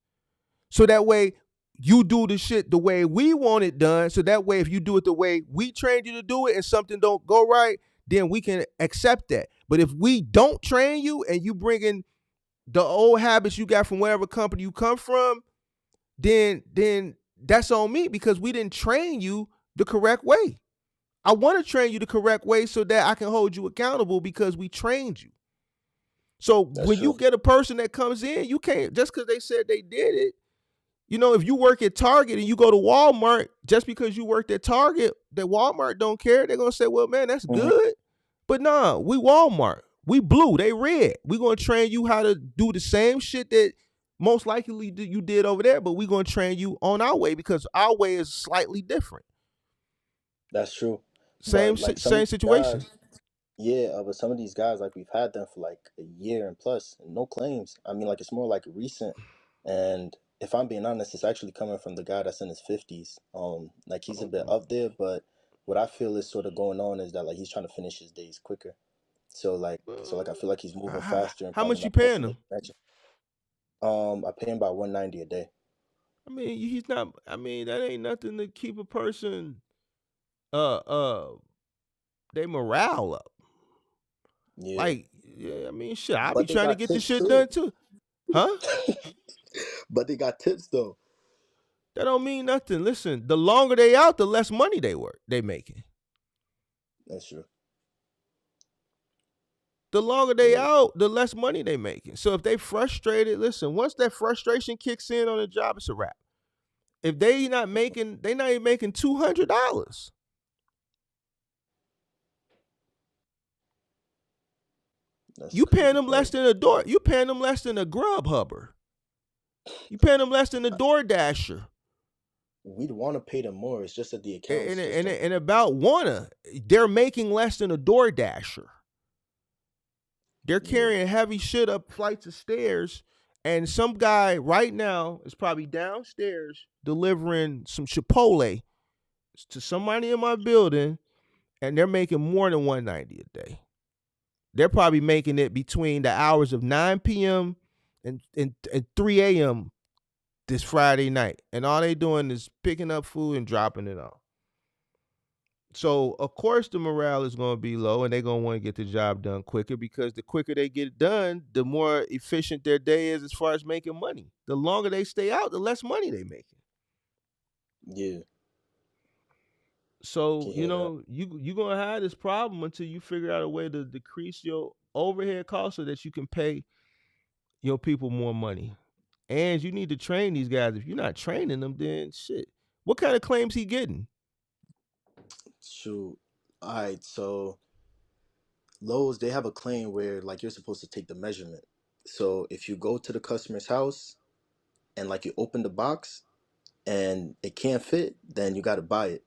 So that way you do the shit the way we want it done. So that way if you do it the way we trained you to do it and something don't go right, then we can accept that. But if we don't train you and you bring in the old habits you got from whatever company you come from, then that's on me, because we didn't train you the correct way. I want to train you the correct way so that I can hold you accountable, because we trained you. So when you get a person that comes in, you can't, just because they said they did it. You know, if you work at Target and you go to Walmart, just because you worked at Target, that Walmart don't care. They're going to say, well, man, that's good. But nah, we Walmart. We blue, they red. We're going to train you how to do the same shit that most likely you did over there, but we're going to train you on our way, because our way is slightly different. That's true. Same situation. Guys, yeah, but some of these guys, like we've had them for like a year and plus, and no claims. I mean, like it's more like recent. And if I'm being honest, it's actually coming from the guy that's in his 50s. Like he's a bit up there, but what I feel is sort of going on is that like he's trying to finish his days quicker. So I feel like he's moving faster and How probably much you not paying catching the him? connection. I pay him about $190 a day. I mean, he's not. I mean, that ain't nothing to keep a person, they morale up. Yeah. Like, yeah, I mean, shit. I be But they trying to got get this tips shit too. done too, huh? But they got tips though. That don't mean nothing. Listen, the longer they out, the less money they making. That's true. The longer they out, the less money they making. So if they frustrated, listen, once that frustration kicks in on the job, it's a wrap. If they not even making $200. You paying them less than a door. You paying them less than a Grubhubber. You paying them less than a DoorDasher. We'd want to pay them more. It's just that the accounts And about they're making less than a DoorDasher. They're carrying heavy shit up flights of stairs, and some guy right now is probably downstairs delivering some Chipotle to somebody in my building, and they're making more than $190 a day. They're probably making it between the hours of 9 p.m. and 3 a.m. this Friday night. And all they doing is picking up food and dropping it off. So, of course, the morale is going to be low, and they're going to want to get the job done quicker, because the quicker they get it done, the more efficient their day is as far as making money. The longer they stay out, the less money they making. Yeah. So, you're going to have this problem until you figure out a way to decrease your overhead costs so that you can pay your people more money. And you need to train these guys. If you're not training them, then shit. What kind of claims he getting? Shoot. All right, so Lowe's, they have a claim where like you're supposed to take the measurement. So if you go to the customer's house and like you open the box and it can't fit, then you got to buy it.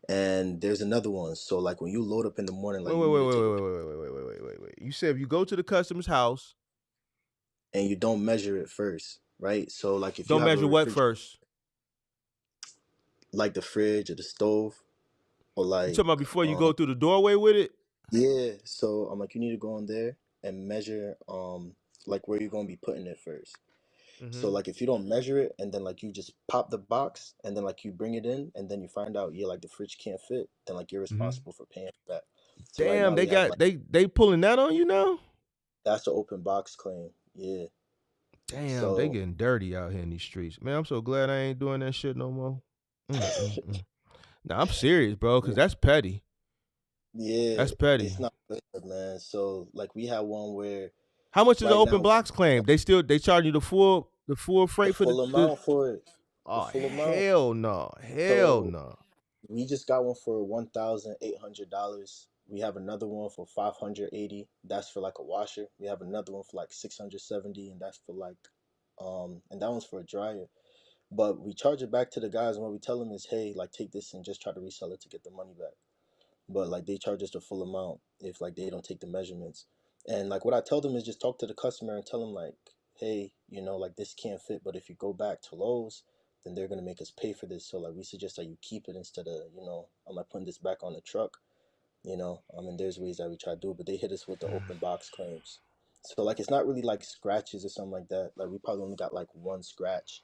And there's another one. So like when you load up in the morning, like you need to take Wait. You said if you go to the customer's house and you don't measure it first, right? So like if you don't have a measure what refrigerator, first? like the fridge or the stove, or You like talking about before you go through the doorway with it? yeah. So I'm like you need to go in there and measure like where you're gonna be putting it first. So like if you don't measure it and then like you just pop the box and then like you bring it in and then you find out like the fridge can't fit, then like you're responsible for paying for that. So right Damn, now they they have got like they pulling that on you now? that's the open box claim. Yeah. Damn, they So getting dirty out here in these streets. Man, I'm so glad I ain't doing that shit no more. Nah, I'm serious, bro, because that's petty. yeah, That's petty. it's not good, man. So like we had one where How much is the right open now blocks claim? They charge you the full the freight for full the amount for it. The oh full amount. hell no. Hell So no. we just got one for $1,800. We have another one for 580. That's for like a washer. We have another one for like 670, and that's for like, and that one's for a dryer. But we charge it back to the guys, and what we tell them is, hey, like take this and just try to resell it to get the money back. But like they charge us the full amount if like they don't take the measurements. And like what I tell them is just talk to the customer and tell them like, hey, like this can't fit, but if you go back to Lowe's, then they're gonna make us pay for this. So like we suggest that you keep it instead of I'm like putting this back on the truck. I mean there's ways that we try to do it, but they hit us with the open box claims. So like it's not really like scratches or something like that. Like we probably only got like one scratch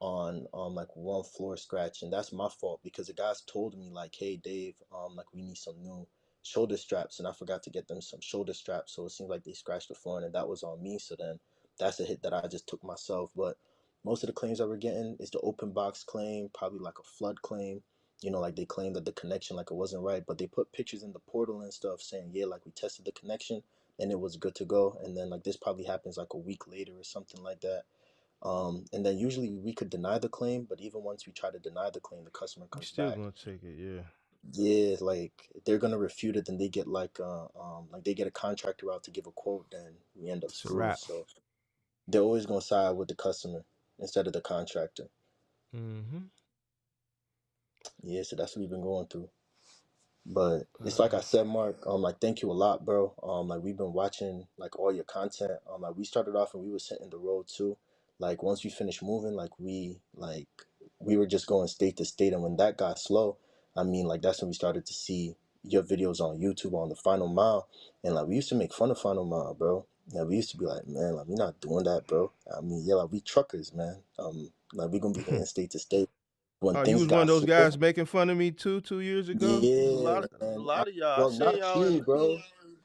on like one floor scratch, and that's my fault because the guys told me like, hey Dave, like we need some new shoulder straps, and I forgot to get them some shoulder straps, so it seemed like they scratched the floor, and that was on me. So then that's a hit that I just took myself. But most of the claims that we're getting is the open box claim, probably like a flood claim. Like they claim that the connection like it wasn't right, but they put pictures in the portal and stuff saying, yeah, like we tested the connection and it was good to go. And then like this probably happens like a week later or something like that. And then usually we could deny the claim, but even once we try to deny the claim, the customer You comes still back. gonna take it, yeah. Yeah, like they're gonna refute it, then they get like they get a contractor out to give a quote, then we end up It's a screwed. wrap. So they're always gonna side with the customer instead of the contractor. Yeah, so that's what we've been going through. But it's like I said, Mark, like thank you a lot, bro. Like we've been watching like all your content. Like we started off and we was hitting the road too. Like once we finished moving, we were just going state to state, and when that got slow, I mean like that's when we started to see your videos on YouTube on the Final Mile, and like we used to make fun of Final Mile, bro. Yeah, we used to be like, man, like we're not doing that, bro. I mean, yeah, like we truckers, man. Like we gonna be hitting state to state. When Oh, you things was one of got those slow, guys making fun of me 2 years ago? There's yeah, a man. lot of y'all. I Well, seen not y'all you, in bro.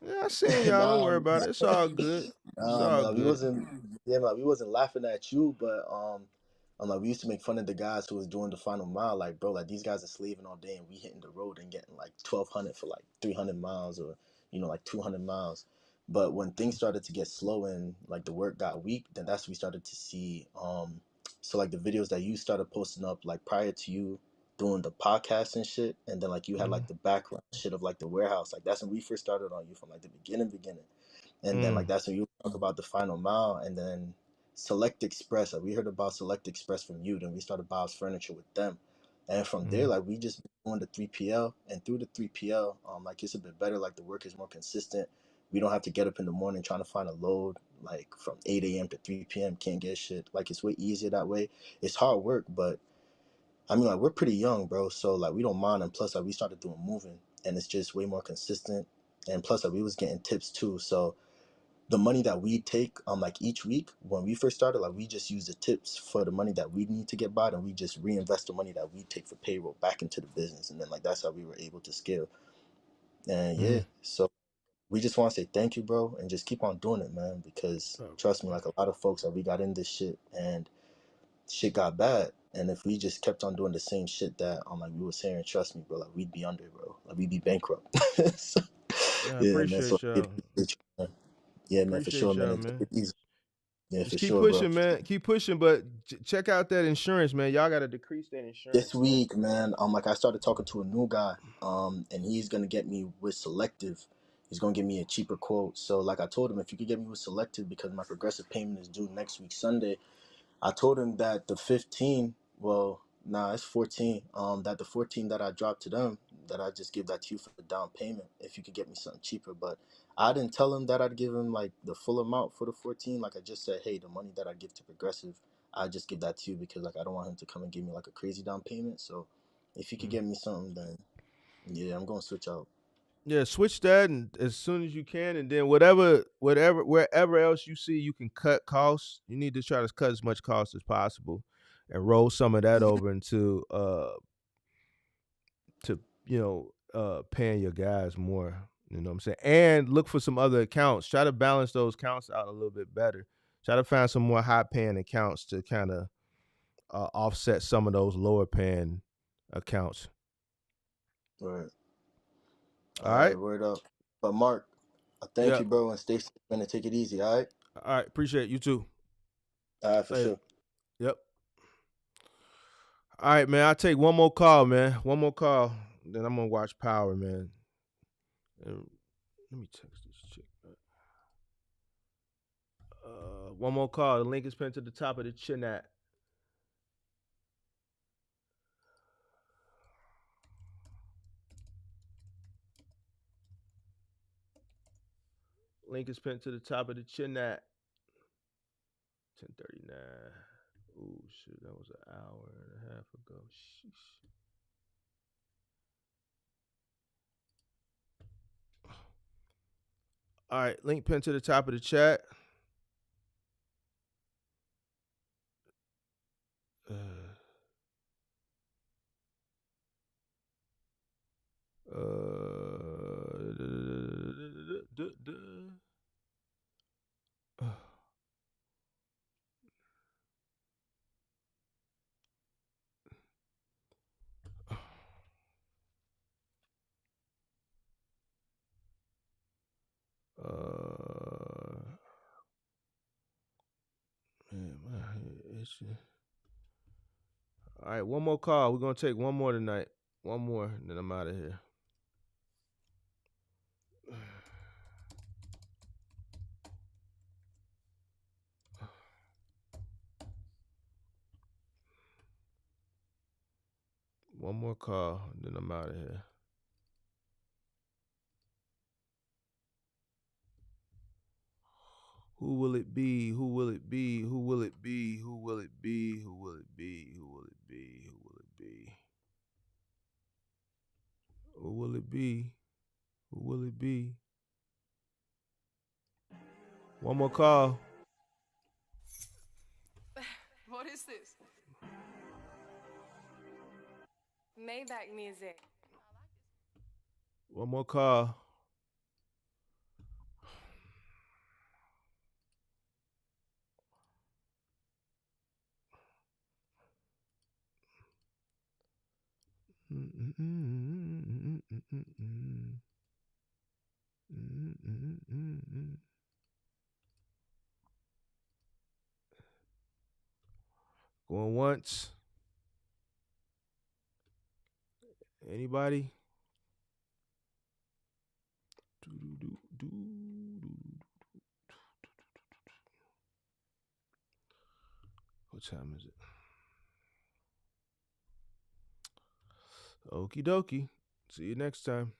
yeah, I seen y'all. Don't worry about it. It's all good. It's all Man, we good. wasn't. Yeah, man, we wasn't laughing at you, but I'm like we used to make fun of the guys who was doing the Final Mile. Like, bro, like these guys are slaving all day, and we hitting the road and getting like 1,200 for like 300 miles or like 200 miles. But when things started to get slow and like the work got weak, then that's when we started to see so like the videos that you started posting up like prior to you doing the podcast and shit, and then like you had like the background shit of like the warehouse. Like that's when we first started on you from like the beginning. And then like that's when you talk about the Final Mile, and then Select Express. Like we heard about Select Express from you, then we started Bob's Furniture with them, and from there like we just doing the 3PL, and through the 3PL, like it's a bit better. Like the work is more consistent. We don't have to get up in the morning trying to find a load like from 8 a.m. to 3 p.m. Can't get shit. Like it's way easier that way. It's hard work, but I mean, like, we're pretty young, bro. So like, we don't mind. And plus, like, we started doing moving, and it's just way more consistent. And plus, like, we was getting tips too. So the money that we take, like each week when we first started, like, we just use the tips for the money that we need to get by, and we just reinvest the money that we take for payroll back into the business, and then like that's how we were able to scale. And yeah, so we just want to say thank you, bro, and just keep on doing it, man. Because trust me, like, a lot of folks that we got in this shit and shit got bad. And if we just kept on doing the same shit that like we were saying, trust me, bro, like we'd be under, bro. Like we'd be bankrupt. So, Yeah, I yeah, man. So appreciate y'all. yeah, man, for Appreciate sure, man. y'all, And take man. it easy. Yeah, Just for keep sure, bro. pushing, man. Keep pushing, but check out that insurance, man. Y'all got to decrease that This insurance, man. week, man, like I started talking to a new guy, and he's gonna get me with Selective. He's gonna give me a cheaper quote. So like I told him, if you could get me with Selective, because my progressive payment is due next week Sunday. I told him that the 15, well, nah, it's 14. That the 14 that I dropped to them, that I just give that to you for the down payment if you could get me something cheaper. But I didn't tell him that I'd give him like the full amount for the 14. Like I just said, hey, the money that I give to Progressive, I just give that to you because like I don't want him to come and give me like a crazy down payment. So if you could get me something, then yeah, I'm gonna switch out. Yeah, switch that and as soon as you can, and then wherever else you see you can cut costs, you need to try to cut as much cost as possible, and roll some of that over into paying your guys more. You know what I'm saying? And look for some other accounts. Try to balance those accounts out a little bit better. Try to find some more high paying accounts to kind of offset some of those lower paying accounts. Right. All All right. right, word up. But Mark, I thank Yeah. you, bro, and stay safe, man, and take it easy. All right. All right. Appreciate you too. All right, for Later. sure. Yep. All right, man. I'll take one more call, man. One more call. Then I'm gonna watch Power, man. And let me text this chick. One more call. The link is pinned to the top of the chat. Link is pinned to the top of the chat. 10:39. Ooh, shit. That was an hour and a half ago. Sheesh. All right, link pinned to the top of the chat. Man, my head itching. All right, one more call. We're gonna take one more tonight. One more, and then I'm out of here. One more call, and then I'm out of here. Who will it be? Who will it be? Who will it be? Who will it be? Who will it be? Who will it be? Who will it be? Who will it be? Who will it be? One more call. What is this? Maybach music. One more call. Going once. Anybody? What time is it? Okie dokie. See you next time.